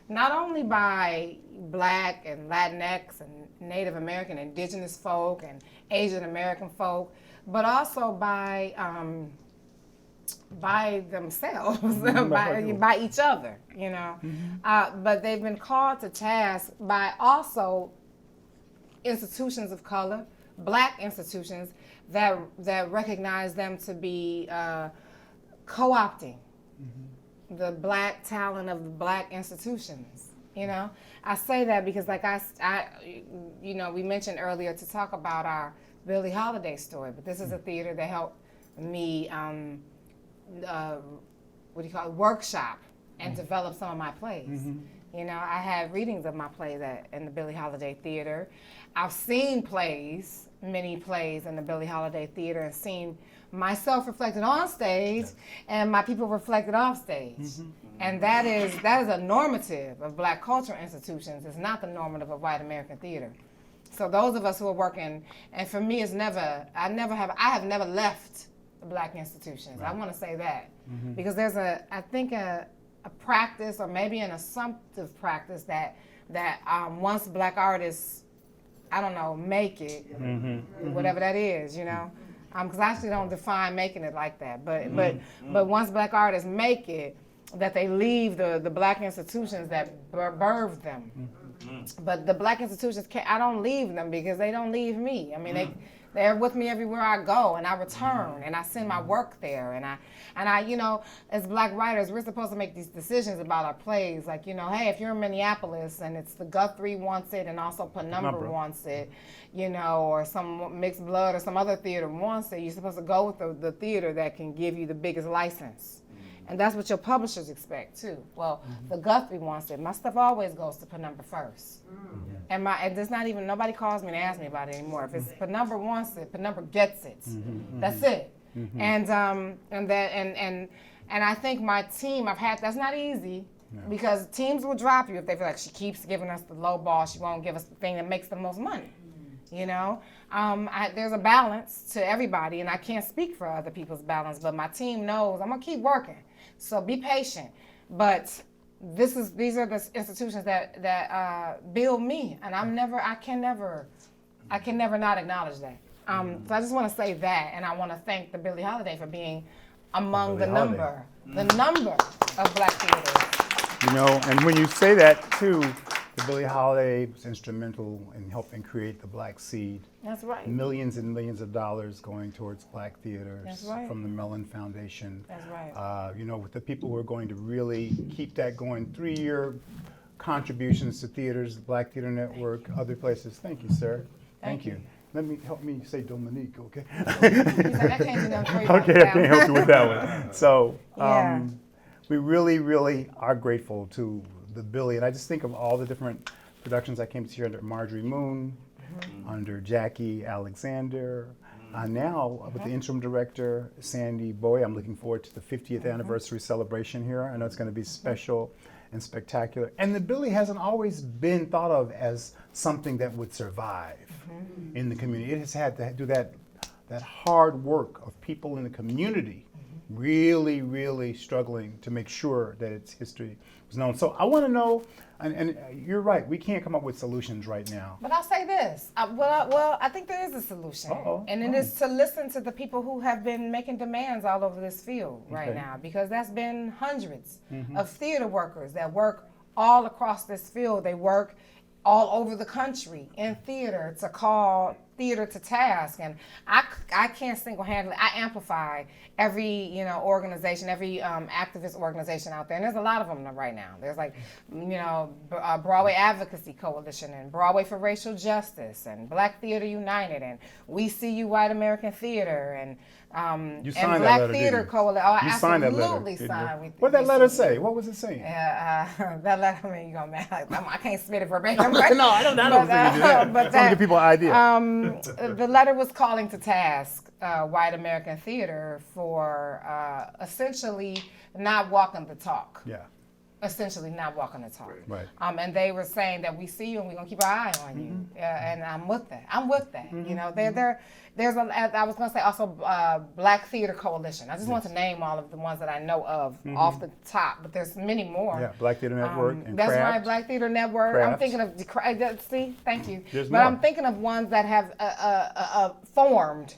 not only by Black and Latinx and Native American, Indigenous folk and Asian American folk, but also by themselves, by each other, you know. But they've been called to task by also institutions of color, Black institutions, that recognize them to be co-opting the Black talent of the Black institutions. You know, I say that because, like you know, we mentioned earlier to talk about our Billie Holiday story, but this is a theater that helped me, workshop and develop some of my plays. You know, I had readings of my plays in the Billie Holiday Theater. I've seen plays, many plays in the Billie Holiday Theater, and seen myself reflected on stage and my people reflected off stage. And that is a normative of Black cultural institutions. It's not the normative of white American theater. So those of us who are working, and for me, I have never left the Black institutions. I want to say that because there's I think a practice, or maybe an assumptive practice, that once Black artists, I don't know, make it, whatever that is, you know, because I actually don't define making it like that. But once Black artists make it, that they leave the Black institutions that birthed them But the Black institutions, I don't leave them because they don't leave me. I mean, they're with me everywhere I go, and I return, and I send my work there, and I, you know, as Black writers, we're supposed to make these decisions about our plays. Like, you know, hey, if you're in Minneapolis and it's the Guthrie wants it, and also Penumbra wants it, you know, or some Mixed Blood or some other theater wants it, you're supposed to go with the theater that can give you the biggest license. And that's what your publishers expect too. Well, the Guthrie wants it. My stuff always goes to Penumbra first. And there's not even, nobody calls me and asks me about it anymore. If it's Penumbra wants it, Penumbra gets it. That's it. And I think my team, that's not easy because teams will drop you if they feel like she keeps giving us the low ball, she won't give us the thing that makes the most money. You know, there's a balance to everybody, and I can't speak for other people's balance, but my team knows I'm gonna keep working. So be patient. But these are the institutions that build me, and I can never not acknowledge that. So I just want to say that, and I want to thank the Billie Holiday for being among the number of Black theaters. You know, and when you say that too, the Billie Holiday was instrumental in helping create the Black Seed. That's right. Millions and millions of dollars going towards Black theaters. That's right. From the Mellon Foundation. That's right. You know, with the people who are going to really keep that going, 3-year contributions to theaters, the Black Theater Network, other places. Thank you, sir. Thank you. Help me say Dominique, okay? He's like, I can't do nothing for you. Okay, I can't help you with that one. So, Yeah. we really, really are grateful to the Billie, and I just think of all the different productions I came to see under Marjorie Moon, under Jackie Alexander, now with the interim director, Sandy Boy. I'm looking forward to the 50th anniversary celebration here. I know it's going to be special and spectacular. And the Billie hasn't always been thought of as something that would survive in the community. It has had to do that hard work of people in the community really, really struggling to make sure that its history was known. So I want to know, and you're right, we can't come up with solutions right now. But I'll say this. I think there is a solution. And it is to listen to the people who have been making demands all over this field right now, because that's been hundreds of theater workers that work all across this field. They work all over the country in theater to call theater to task, and I can't single-handedly. I amplify every organization, every activist organization out there, and there's a lot of them right now. There's like Broadway Advocacy Coalition and Broadway for Racial Justice and Black Theater United and We See You White American Theater and Black Theater Coalition. Oh, I absolutely signed. What did that letter say? What was it saying? That letter, I mean, you're gonna I can't spit it verbatim. Right? No, I don't think you do that. But to give people an idea. The letter was calling to task white American theater for essentially not walking the talk. Yeah. Essentially not walking the talk. Right. And they were saying that we see you and we're gonna keep our eye on you. And I'm with that. You know, there's I was gonna say also Black Theater Coalition. I just want to name all of the ones that I know of off the top, but there's many more. Yeah, Black Theater Network and that's Craft. right, Black Theater Network. Craft. I'm thinking of see, thank you. There's but more. I'm thinking of ones that have formed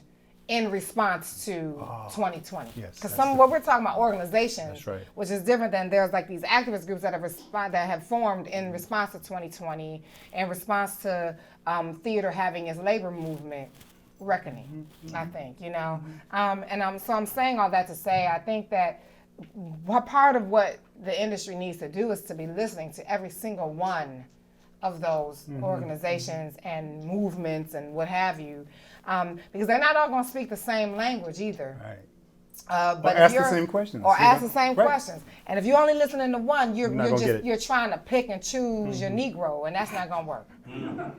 in response to 2020. Yes, Because that's what we're talking about organizations, That's right. which is different than there's like these activist groups that have formed in response to 2020, in response to theater having its labor movement reckoning. I think so I'm saying all that to say I think that part of what the industry needs to do is to be listening to every single one of those organizations and movements and what have you, because they're not all going to speak the same language either. Right. But or ask the same questions. Or ask the same questions. And if you're only listening to one, you're trying to pick and choose your Negro, and that's not going to work.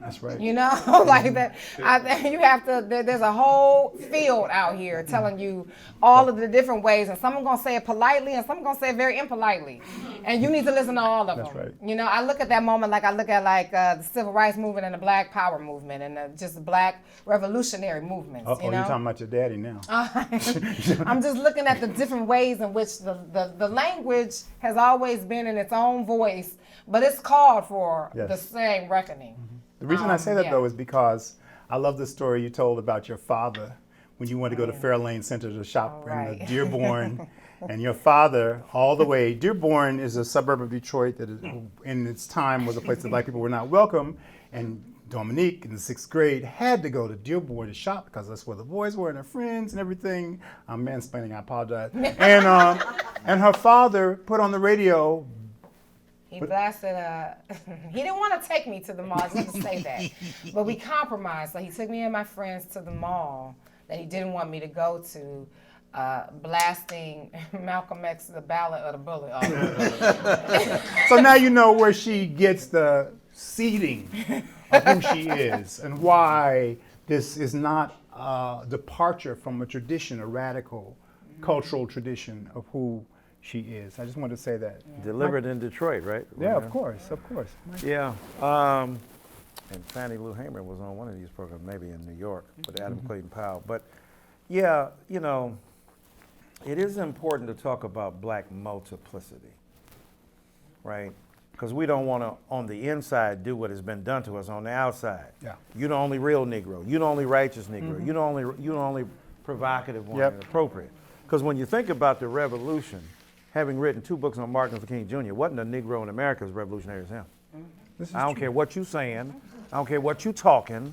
That's right. Like that. I think you have to. There's a whole field out here telling you all of the different ways, and some are going to say it politely, and some are going to say it very impolitely, and you need to listen to all of them. That's right. I look at that moment like I look at the Civil Rights Movement and the Black Power Movement and just the Black Revolutionary movements. You're talking about your daddy now. I'm just looking at the different ways in which the language has always been in its own voice, but it's called for the same reckoning. The reason I say that though is because I love the story you told about your father when you went to go to Fairlane Center to shop in the Dearborn And your father, all the way, Dearborn is a suburb of Detroit that is, in its time was a place that black people were not welcome. And Dominique in the 6th grade had to go to Dearborn to shop because that's where the boys were and their friends and everything. I'm mansplaining, I apologize. And her father put on the radio. He blasted, he didn't want to take me to the mall, I was going to say that. But we compromised. So he took me and my friends to the mall that he didn't want me to go to, blasting Malcolm X, the Ballad of the Bullet. So now you know where she gets the seeding of who she is and why this is not a departure from a tradition, a radical cultural tradition of who she is. I just wanted to say that. Delivered in Detroit, right? Yeah, of course, of course. Yeah. And Fannie Lou Hamer was on one of these programs, maybe in New York, with Adam Clayton Powell. But yeah, you know, it is important to talk about black multiplicity, right? Because we don't want to, on the inside, do what has been done to us on the outside. Yeah. You're the only real Negro. You're the only righteous Negro. You're the only provocative one and appropriate. Because when you think about the revolution, having written 2 books on Martin Luther King Jr., wasn't a Negro in America as revolutionary as him. I don't care what you're saying. I don't care what you're talking.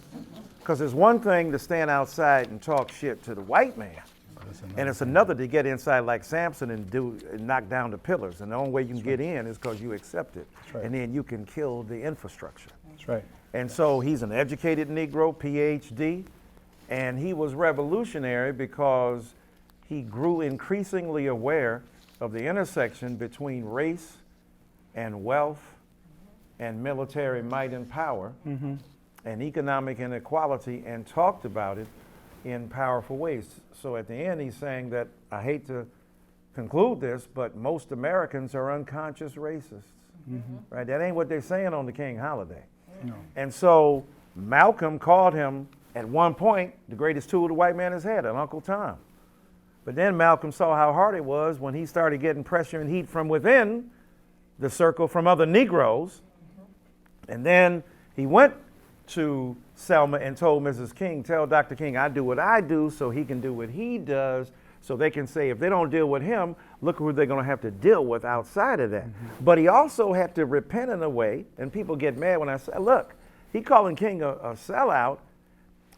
Because it's one thing to stand outside and talk shit to the white man. And it's another to get inside like Samson and knock down the pillars. And the only way you can get in is because you accept it. Right. And then you can kill the infrastructure. That's right. And so he's an educated Negro, PhD, and he was revolutionary because he grew increasingly aware of the intersection between race and wealth and military might and power and economic inequality, and talked about it in powerful ways. So at the end, he's saying that, I hate to conclude this, but most Americans are unconscious racists, right? That ain't what they're saying on the King holiday. No. And so Malcolm called him, at one point, the greatest tool the white man has had, an Uncle Tom. But then Malcolm saw how hard it was when he started getting pressure and heat from within the circle from other Negroes. And then he went to Selma and told Mrs. King, tell Dr. King I do what I do so he can do what he does, so they can say if they don't deal with him, look who they're going to have to deal with outside of that. But he also had to repent in a way, and people get mad when I say, look, he calling King a sellout,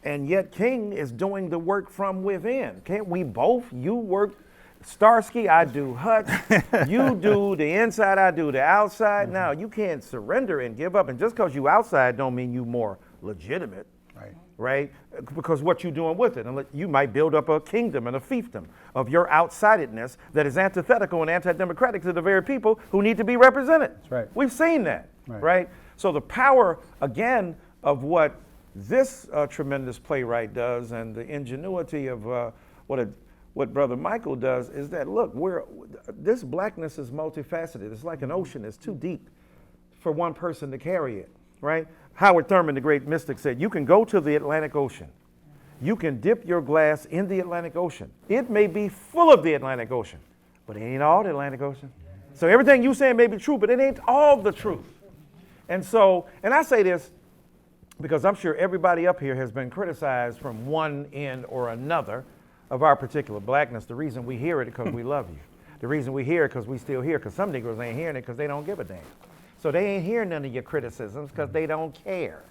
and yet King is doing the work from within. Can't we both? You work Starsky, I do Hutch, you do the inside, I do the outside. Now, you can't surrender and give up, and just because you outside don't mean you more legitimate, right? Because what you're doing with it, and you might build up a kingdom and a fiefdom of your outsidedness that is antithetical and anti-democratic to the very people who need to be represented. That's right. We've seen that, right? So the power, again, of what this tremendous playwright does, and the ingenuity of what Brother Michael does, is that, look, this blackness is multifaceted. It's like an ocean. It's too deep for one person to carry it, right? Howard Thurman, the great mystic, said, you can go to the Atlantic Ocean. You can dip your glass in the Atlantic Ocean. It may be full of the Atlantic Ocean, but it ain't all the Atlantic Ocean. So everything you saying may be true, but it ain't all the truth. And so, and I say this because I'm sure everybody up here has been criticized from one end or another of our particular blackness. The reason we hear it is because we love you. The reason we hear it because we still hear, because some Negroes ain't hearing it because they don't give a damn. So they ain't hearing none of your criticisms because they don't care.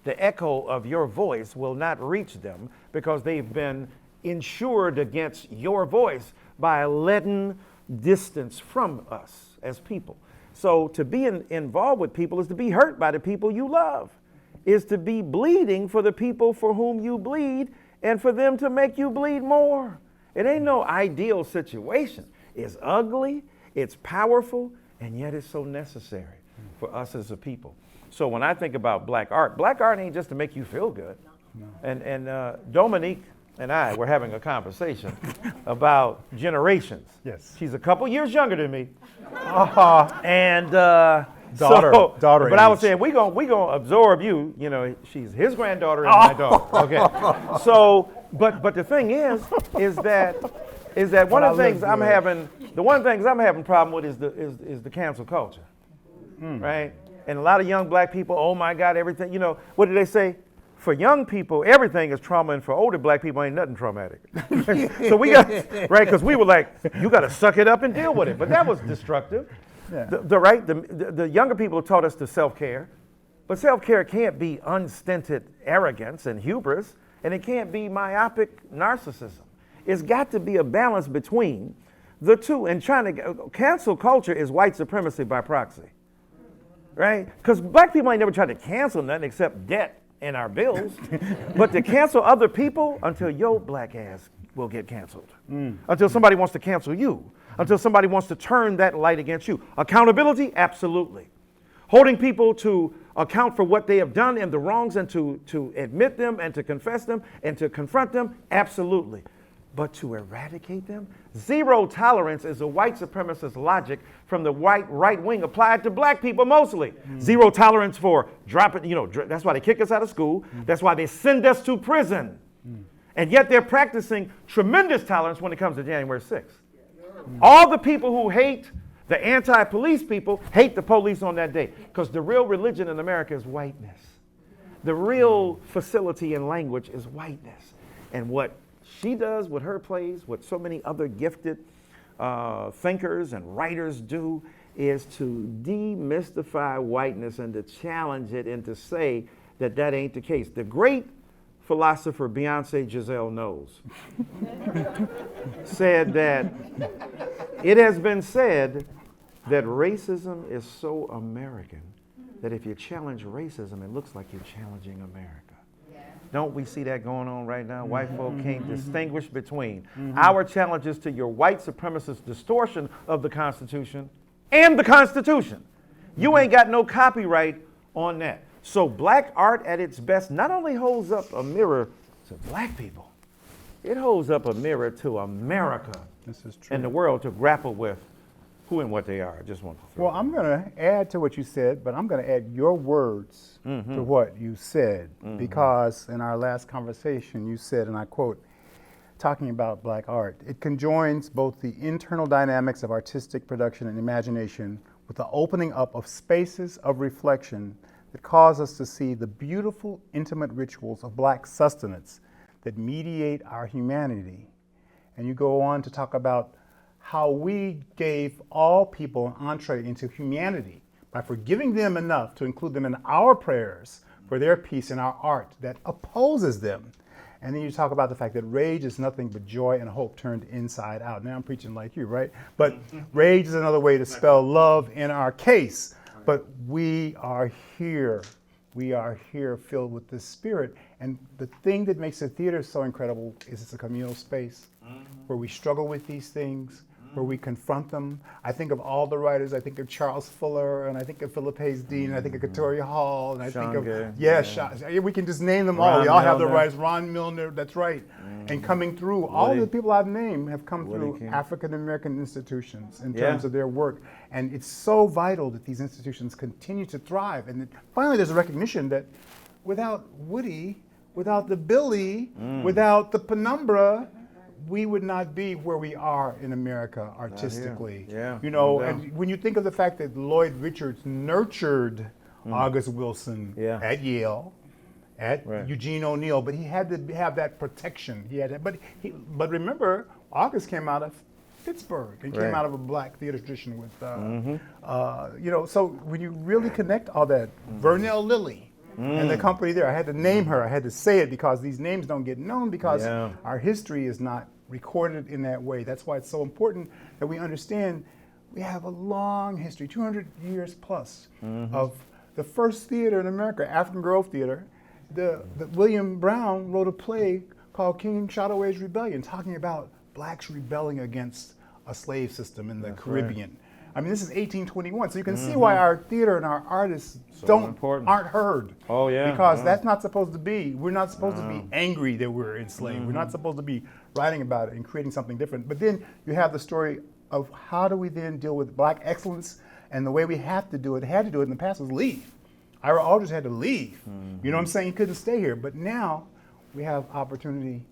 The echo of your voice will not reach them because they've been insured against your voice by letting distance from us as people. So to be involved with people is to be hurt by the people you love, is to be bleeding for the people for whom you bleed, and for them to make you bleed more. It ain't no ideal situation. It's ugly, it's powerful, and yet it's so necessary for us as a people. So when I think about black art ain't just to make you feel good. No. And Dominique and I were having a conversation about generations. Yes. She's a couple years younger than me. And daughter but I was saying we gonna absorb you. You know, she's his granddaughter and my daughter. Okay. So, but the thing is that one of the things I'm having problem with is the cancel culture, right? And a lot of young black people, oh my God, everything. You know, what do they say? for young people, everything is trauma, and for older black people, ain't nothing traumatic. So we got, right, because we were like, you got to suck it up and deal with it. But that was destructive. Yeah. The younger people taught us to self-care, but self-care can't be unstinted arrogance and hubris, and it can't be myopic narcissism. It's got to be a balance between the two. And cancel culture is white supremacy by proxy, right? Because black people ain't never tried to cancel nothing except debt and our bills, but to cancel other people until your black ass will get canceled, until somebody wants to cancel you, until somebody wants to turn that light against you. Accountability, absolutely. Holding people to account for what they have done and the wrongs, and to admit them and to confess them and to confront them, absolutely. But to eradicate them? Zero tolerance is a white supremacist logic from the white right wing applied to black people mostly. Zero tolerance for dropping, that's why they kick us out of school. That's why they send us to prison. And yet they're practicing tremendous tolerance when it comes to January 6th. All the people who hate the anti-police people hate the police on that day, because the real religion in America is whiteness. The real facility in language is whiteness. And what she does with her plays, what so many other gifted thinkers and writers do, is to demystify whiteness and to challenge it and to say that that ain't the case. The great philosopher Beyonce Giselle Knowles said that it has been said that racism is so American that if you challenge racism, it looks like you're challenging America. Don't we see that going on right now? White folk can't distinguish between our challenges to your white supremacist distortion of the Constitution and the Constitution. You ain't got no copyright on that. So black art at its best not only holds up a mirror to black people, it holds up a mirror to America This is true. and the world to grapple with who and what they are. I just want to throw Well, I'm going to add to what you said, but I'm going to add your words to what you said, because in our last conversation you said, and I quote, talking about black art, it conjoins both the internal dynamics of artistic production and imagination with the opening up of spaces of reflection that cause us to see the beautiful, intimate rituals of black sustenance that mediate our humanity. And you go on to talk about how we gave all people an entree into humanity by forgiving them enough to include them in our prayers for their peace in our art that opposes them. And then you talk about the fact that rage is nothing but joy and hope turned inside out. Now I'm preaching like you, right? But rage is another way to spell love in our case. But we are here. We are here filled with this spirit. And the thing that makes the theater so incredible is it's a communal space where we struggle with these things, where we confront them. I think of all the writers. I think of Charles Fuller, and I think of Philip Hayes Dean, and I think of Katori Hall, and I think of, we can just name them all. We all have the writers. Ron Milner, that's right. And coming through, all of the people I've named have come through African American institutions in terms of their work. And it's so vital that these institutions continue to thrive. And finally, there's a recognition that without Woody, without the Billie, without the Penumbra, we would not be where we are in America artistically. And when you think of the fact that Lloyd Richards nurtured August Wilson at Yale, at Eugene O'Neill, but he had to have that protection. But remember, August came out of Pittsburgh and came out of a black theater tradition with, so when you really connect all that, Vernell Lilly, and the company there, I had to name her, I had to say it because these names don't get known because our history is not recorded in that way. That's why it's so important that we understand we have a long history, 200 years plus, of the first theater in America, African Grove Theater. The William Brown wrote a play called King Shadoway's Rebellion, talking about blacks rebelling against a slave system in the Caribbean. I mean, this is 1821, so you can see why our theater and our artists aren't heard. Oh, yeah. Because that's not supposed to be. We're not supposed to be angry that we're enslaved. We're not supposed to be writing about it and creating something different. But then you have the story of how do we then deal with black excellence, and the way we had to do it in the past was leave. Ira Aldridge had to leave. You know what I'm saying? He couldn't stay here. But now we have opportunity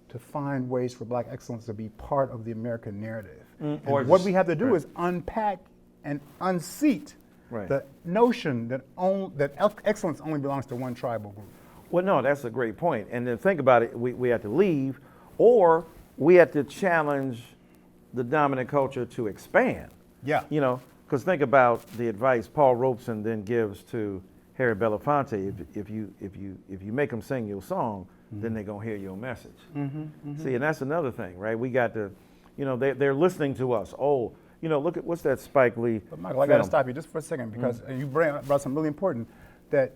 to find ways for black excellence to be part of the American narrative. And what we have to do is unpack and unseat the notion that excellence only belongs to one tribal group. Well, no, that's a great point. And then think about it, we have to leave, or we have to challenge the dominant culture to expand. Yeah. You know, because think about the advice Paul Robeson then gives to Harry Belafonte. If you make them sing your song, then they're gonna hear your message. See, and that's another thing, right? We got to, you know, they're listening to us. Oh, you know, look at what's that Spike Lee? But Michael, I got to film? stop you just for a second because you brought something really important. That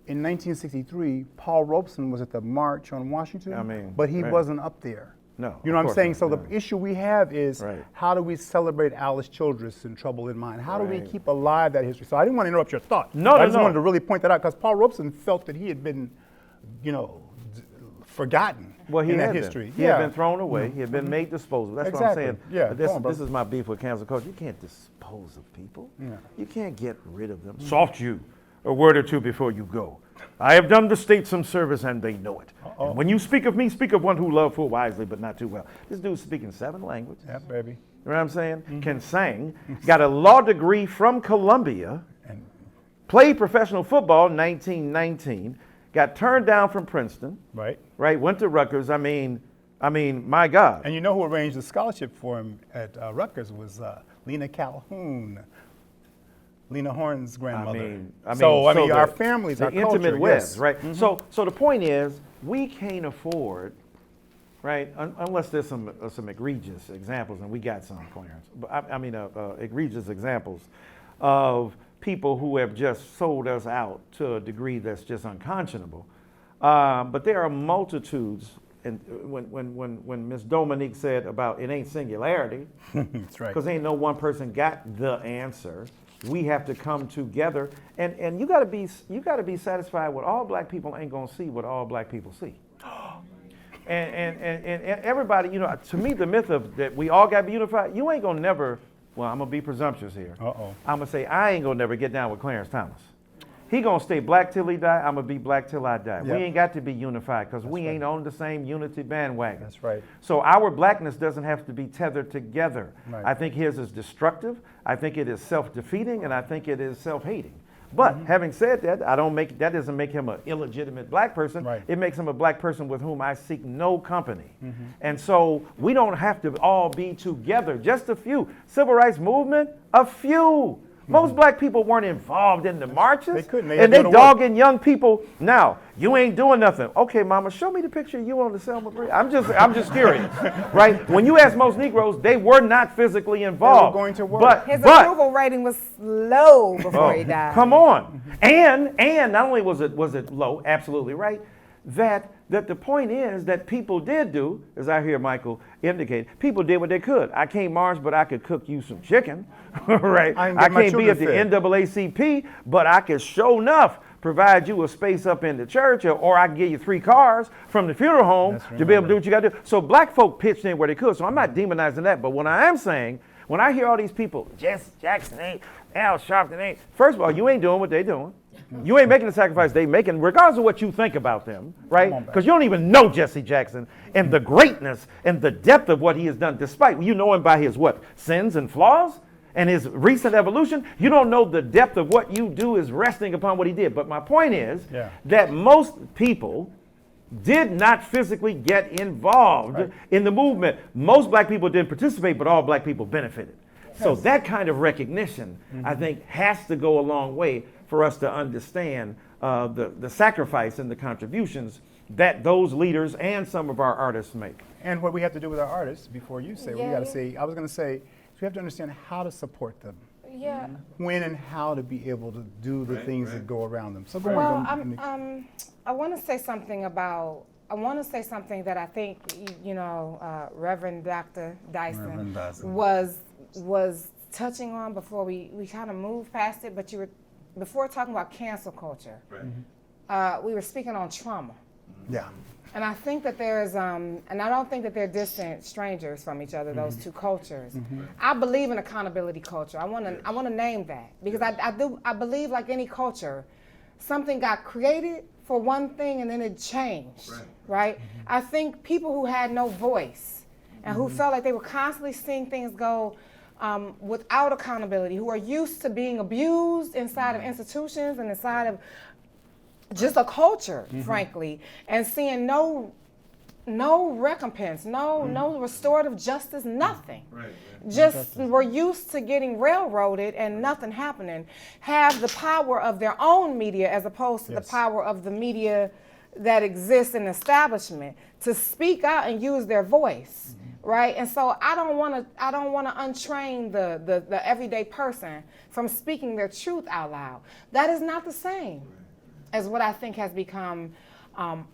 in 1963, Paul Robeson was at the March on Washington, I mean, but he right. wasn't up there. No. You know of what I'm saying? course So not, the issue we have is Right. how do we celebrate Alice Childress and Trouble in Mind? How do we Right. keep alive that history? So I didn't want to interrupt your thought. No, I no, just no. wanted to really point that out because Paul Robeson felt that he had been, you know, forgotten Well, he in that had history. Been. He had been thrown away. He had been made disposable. That's what I'm Exactly. saying. Yeah, But this, come on, bro. this is my beef with cancel culture. You can't dispose of people. Yeah. You can't get rid of them. Soft you. A word or two before you go. I have done the state some service and they know it. And when you speak of me, speak of one who loved full wisely but not too well. This dude's speaking 7 languages. Yeah, baby. You know what I'm saying? Can sing. Got a law degree from Columbia. And Played professional football in 1919. Got turned down from Princeton. right. Right? Went to Rutgers. I mean, my God. And you know who arranged the scholarship for him at Rutgers was Lena Calhoun, Lena Horne's grandmother. So our families, the our intimate culture, webs, yes. right? So the point is, we can't afford, right? Unless there's some egregious examples, and we got some, Clarence. But egregious examples of people who have just sold us out to a degree that's just unconscionable. But there are multitudes. And when Ms. Dominique said about it ain't singularity, That's right. because ain't no one person got the answer. We have to come together, and you got to be satisfied with all black people ain't gonna see what all black people see. And everybody, you know, to me the myth of that we all got to be unified. You ain't gonna never. Well, I'm gonna be presumptuous here. Uh-oh. I'm gonna say I ain't gonna never get down with Clarence Thomas. He gonna stay black till he die. I'm gonna be black till I die. Yep. We ain't got to be unified because we ain't on the same unity bandwagon. That's right. So our blackness doesn't have to be tethered together. Right. I think his is destructive. I think it is self-defeating, and I think it is self-hating. But having said that, that doesn't make him an illegitimate black person. Right. It makes him a black person with whom I seek no company. And so we don't have to all be together. Just a few. Civil rights movement, a few. Most black people weren't involved in the marches. They couldn't. They had And to they go to work. dogging young people. Now, you ain't doing nothing. Okay, mama, show me the picture of you on the Selma Bridge. I'm just curious, right? When you ask most Negroes, they were not physically involved. going to work. But His approval rating was low before he died. come on. And not only was it low, absolutely right, that the point is that people did do, as I hear Michael indicate, people did what they could. I can't march, but I could cook you some chicken, right? I can I get my can't be at the children fed. NAACP, but I could show enough provide you a space up in the church, or I can give you 3 cars from the funeral home That's to be able to right. do what you got to do. So black folk pitched in where they could. So I'm not demonizing that, but what I am saying, when I hear all these people, Jesse Jackson ain't, Al Sharpton ain't, first of all, you ain't doing what they doing. You ain't making the sacrifice they making, regardless of what you think about them, right? on, Because you don't even know Jesse Jackson and the greatness and the depth of what he has done, despite you know him by his what? Sins and flaws and his recent evolution. You don't know the depth of what you do is resting upon what he did. But my point is that most people did not physically get involved in the movement. Most black people didn't participate, but all black people benefited. So that kind of recognition, I think, has to go a long way for us to understand the sacrifice and the contributions that those leaders and some of our artists make. And what we have to do with our artists, before you say, we got to say, I was going to say, we have to understand how to support them. Yeah. When and how to be able to do the things that go around them. So go Well, on. I want to say something about. I want to say something that I think Reverend Dr. Dyson, Reverend Dyson. was touching on before we kind of moved past it. But you were before talking about cancel culture. Right. We were speaking on trauma. Yeah. And I think that there's, and I don't think that they're distant strangers from each other, those two cultures. I believe in accountability culture. I want to name that because I believe like any culture, something got created for one thing and then it changed, right? I think people who had no voice and who felt like they were constantly seeing things go without accountability, who are used to being abused inside of institutions and inside of just a culture, frankly, and seeing no recompense, no restorative justice, nothing. Right. Just we're used to getting railroaded and nothing happening. Have the power of their own media as opposed to the power of the media that exists in the establishment to speak out and use their voice, right? And so I don't want to untrain the everyday person from speaking their truth out loud. That is not the same as what I think has become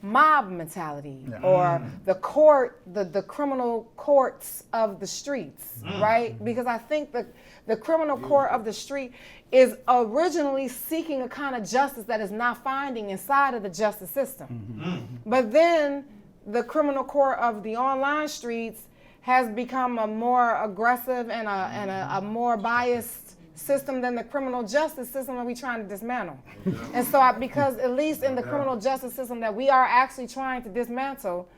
mob mentality or the criminal courts of the streets, right? Because I think the criminal court of the street is originally seeking a kind of justice that is not finding inside of the justice system. But then the criminal court of the online streets has become a more aggressive and a more biased system than the criminal justice system that we're trying to dismantle. And so because at least in the criminal justice system that we are actually trying to dismantle,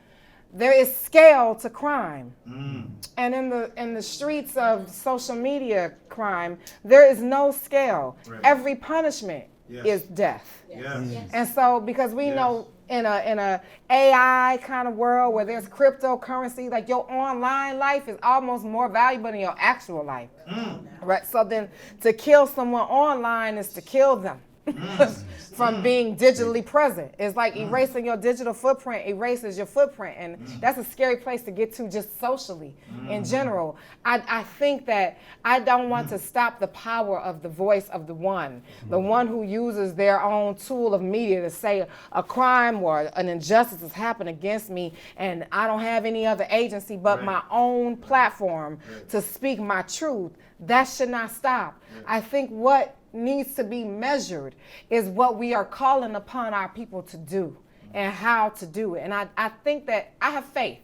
there is scale to crime. And in the streets of social media crime, there is no scale. Every punishment is death. And so because we know in a AI kind of world where there's cryptocurrency, like your online life is almost more valuable than your actual life. Right? So then to kill someone online is to kill them. From being digitally present. It's like erasing your digital footprint erases your footprint, and that's a scary place to get to just socially in general. I think that I don't want to stop the power of the voice of the one who uses their own tool of media to say a crime or an injustice has happened against me and I don't have any other agency but my own platform to speak my truth. That should not stop. I think what needs to be measured is what we are calling upon our people to do and how to do it. And I think that I have faith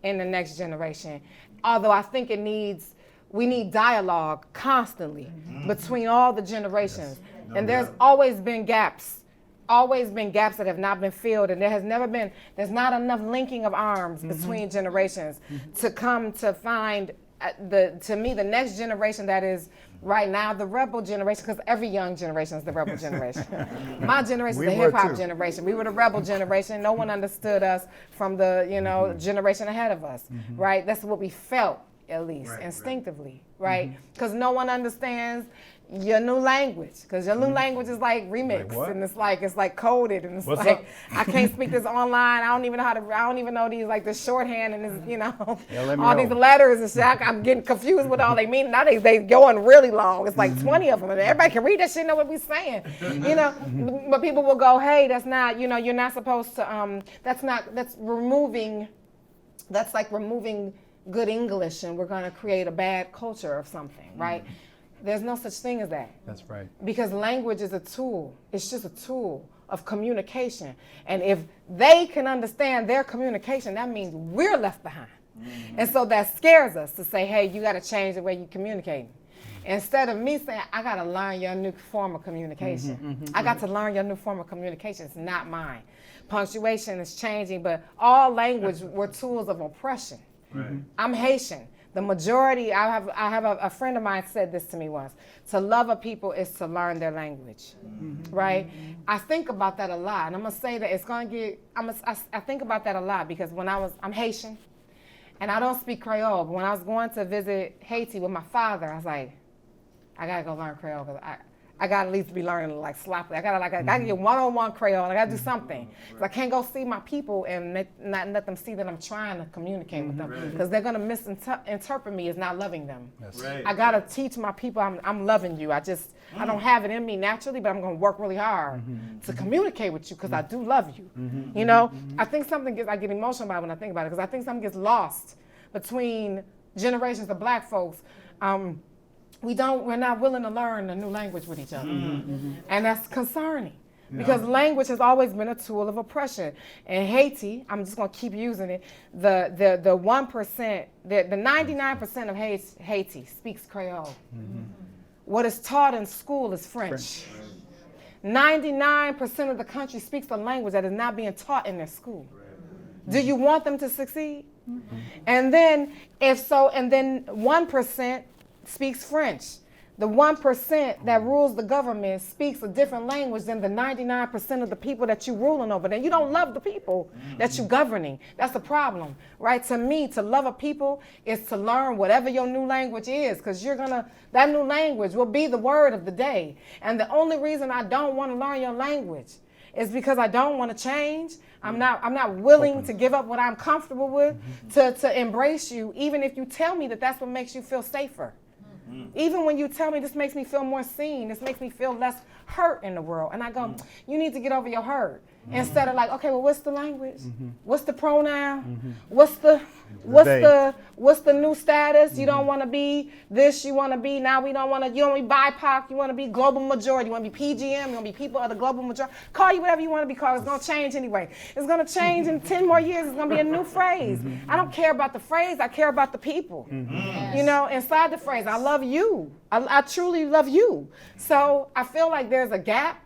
in the next generation, although I think we need dialogue constantly between all the generations. And there's always been gaps that have not been filled, and there's not enough linking of arms between generations to come to find to me the next generation that is right now the rebel generation, because every young generation is the rebel generation. My generation is the hip hop generation. We were the rebel generation. No one understood us from the generation ahead of us, right? That's what we felt, at least instinctively, right? Because no one understands your new language, because your new language is like remix, and it's like coded, and it's What's like up? I can't speak this online. I don't even know these like the shorthand and this, let me all know. these letters and shit. I'm getting confused with all they mean. Now they going really long. It's like 20 of them, and everybody can read that shit and know what we're saying, But people will go, hey, that's not, you're not supposed to. That's like removing good English, and we're going to create a bad culture of something, right? There's no such thing as that. That's right. Because language is a tool. It's just a tool of communication. And if they can understand their communication, that means we're left behind. And so that scares us to say, hey, you got to change the way you communicate. Instead of me saying, I got to learn your new form of communication. I got to learn your new form of communication. It's not mine. Punctuation is changing, but all language were tools of oppression. I'm Haitian. The majority, I have a friend of mine said this to me once: to love a people is to learn their language, right? I think about that a lot, and I'm gonna say that it's gonna get. I think about that a lot because I'm Haitian, and I don't speak Creole. But when I was going to visit Haiti with my father, I was like, I gotta go learn Creole because I gotta at least be learning like sloppily. I gotta get one-on-one Creole. I gotta do something. Cause I can't go see my people and not let them see that I'm trying to communicate with them. Because they're gonna misinterpret me as not loving them. I gotta teach my people I'm loving you. I don't have it in me naturally, but I'm gonna work really hard to communicate with you because I do love you. I think I get emotional about it when I think about it because I think something gets lost between generations of black folks. We're not willing to learn a new language with each other. And that's concerning because language has always been a tool of oppression. In Haiti, I'm just gonna keep using it, the 1%, the 99% of Haiti speaks Creole. What is taught in school is French. 99% of the country speaks a language that is not being taught in their school. Do you want them to succeed? And then 1% speaks French. The 1% that rules the government speaks a different language than the 99% of the people that you're ruling over. Then you don't love the people that you're governing. That's the problem, right? To me, to love a people is to learn whatever your new language is, because that new language will be the word of the day. And the only reason I don't want to learn your language is because I don't want to change. I'm not willing to give up what I'm comfortable with to embrace you, even if you tell me that that's what makes you feel safer. Even when you tell me this makes me feel more seen, this makes me feel less hurt in the world. And I go, you need to get over your hurt. Instead of like, okay, well, what's the language? What's the pronoun? What's the new status? You don't want to be this, you want to be, now we don't want to, you don't want to be BIPOC, you want to be global majority, you want to be PGM, you want to be people of the global majority. Call you whatever you want to be called, it's going to change anyway. It's going to change in 10 more years, it's going to be a new phrase. I don't care about the phrase, I care about the people. You know, inside the phrase, I love you. I truly love you. So I feel like there's a gap.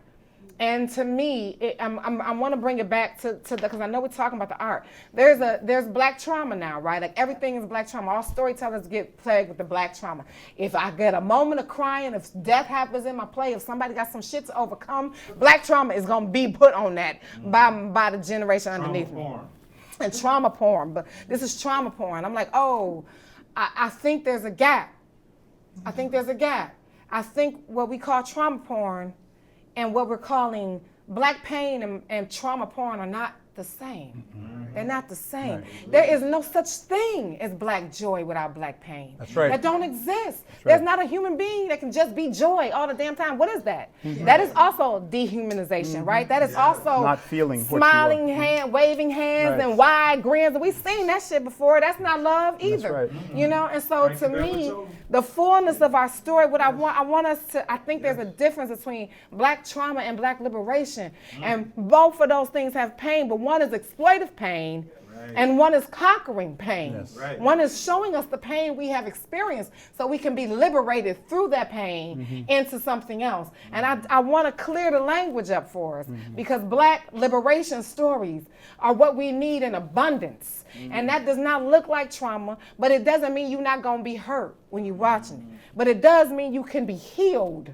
And to me, I want to bring it back to because I know we're talking about the art. There's black trauma now, right? Like everything is black trauma. All storytellers get plagued with the black trauma. If I get a moment of crying, if death happens in my play, if somebody got some shit to overcome, black trauma is gonna be put on that by the generation underneath me. And trauma porn, but this is trauma porn. I'm like, oh, I think there's a gap. I think there's a gap. I think what we call trauma porn and what we're calling black pain and trauma porn are not the same. They're not the same. Right. There is no such thing as black joy without black pain. That's right. That don't exist. That's There's right. not a human being that can just be joy all the damn time. What is that? That is also dehumanization, right? That is also not feeling smiling hand, waving hands, and wide grins. We've seen that shit before. That's not love either. That's right. You know, and so to me, the fullness of our story, what I want us to, I think there's a difference between black trauma and black liberation. And both of those things have pain, but one is exploitive pain, and one is conquering pain. Yes. Right. One is showing us the pain we have experienced so we can be liberated through that pain into something else. And I want to clear the language up for us because black liberation stories are what we need in abundance. And that does not look like trauma, but it doesn't mean you're not going to be hurt when you're watching it. But it does mean you can be healed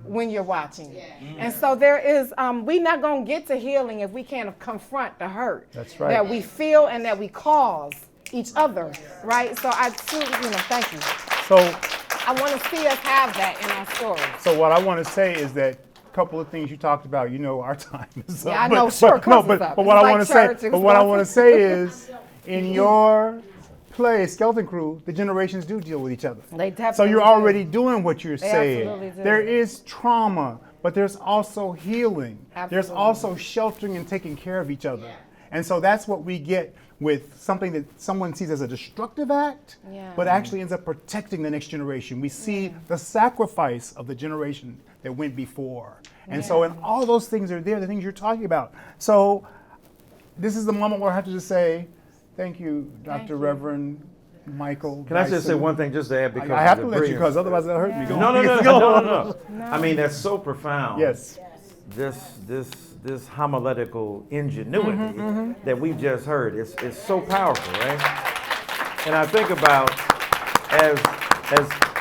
when you're watching it. And so there is, we're not going to get to healing if we can't confront the hurt that we feel and that we cause each other, right? So I truly, thank you. So I want to see us have that in our story. So what I want to say is that a couple of things you talked about, our time is up. Yeah, I know, sure, but what I want to say is, in your play, Skeleton Crew, the generations do deal with each other. They definitely So you're already doing what you're They saying. absolutely do. There is trauma, but there's also healing. There's Absolutely. also sheltering and taking care of each other. And so that's what we get with something that someone sees as a destructive act, but actually ends up protecting the next generation. We see the sacrifice of the generation that went before. And so, and all those things are there, the things you're talking about. So this is the moment where I have to just say, thank you, Dr. Reverend Michael Can I just say Dyson. one thing just to add because I have to of the let you, because brilliance. otherwise it'll hurt me. Go No, on. no. I mean, that's so profound. Yes. This homiletical ingenuity that we've just heard is so powerful, right? And I think about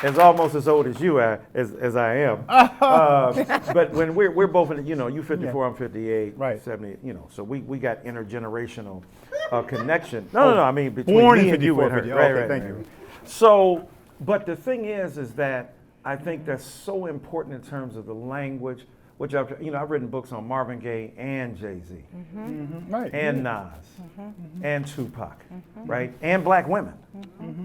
as almost as old as you are, as I am. But when we're both in, you 54, I'm 58, Right. 70, so we got intergenerational connection. No, I mean between Born in me and you 54, and her. 50. Right, Okay, right, thank right. you. So, but the thing is that I think that's so important in terms of the language, which I've written books on Marvin Gaye and Jay-Z, Right. and Nas, and Tupac, right, and black women,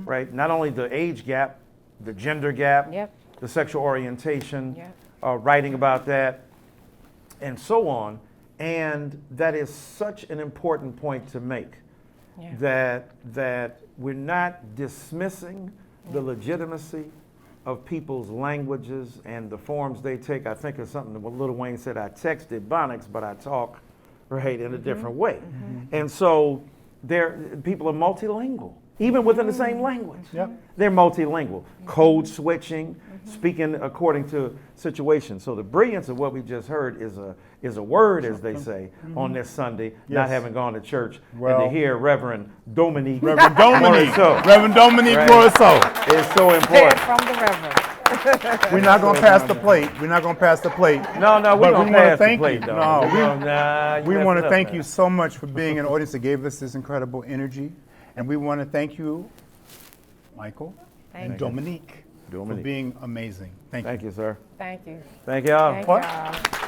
right. Not only the age gap, the gender gap, the sexual orientation, writing about that, and so on. And that is such an important point to make, that we're not dismissing the legitimacy of people's languages and the forms they take. I think it's something that Lil Wayne said, I texted Bonics, but I talk, right, in a different way. And so people are multilingual, even within the same language. They're multilingual, code switching, speaking according to situations. So the brilliance of what we just heard is a word, as they say, on this Sunday, not having gone to church, and to hear Reverend Dominique Morisseau. Morisseau. Reverend Dominique Right. Morisseau. It's so important. From the Reverend. We're not gonna pass the plate. We're not gonna pass the plate. No, we're But we gonna wanna pass the thank plate, you. though. No, we want to to thank you so much for being an audience that gave us this incredible energy, and we want to thank you, Michael and you. Dominique, for Dominique. being amazing. Thank you. Thank you, sir. Thank you. Thank y'all. Thank What? y'all.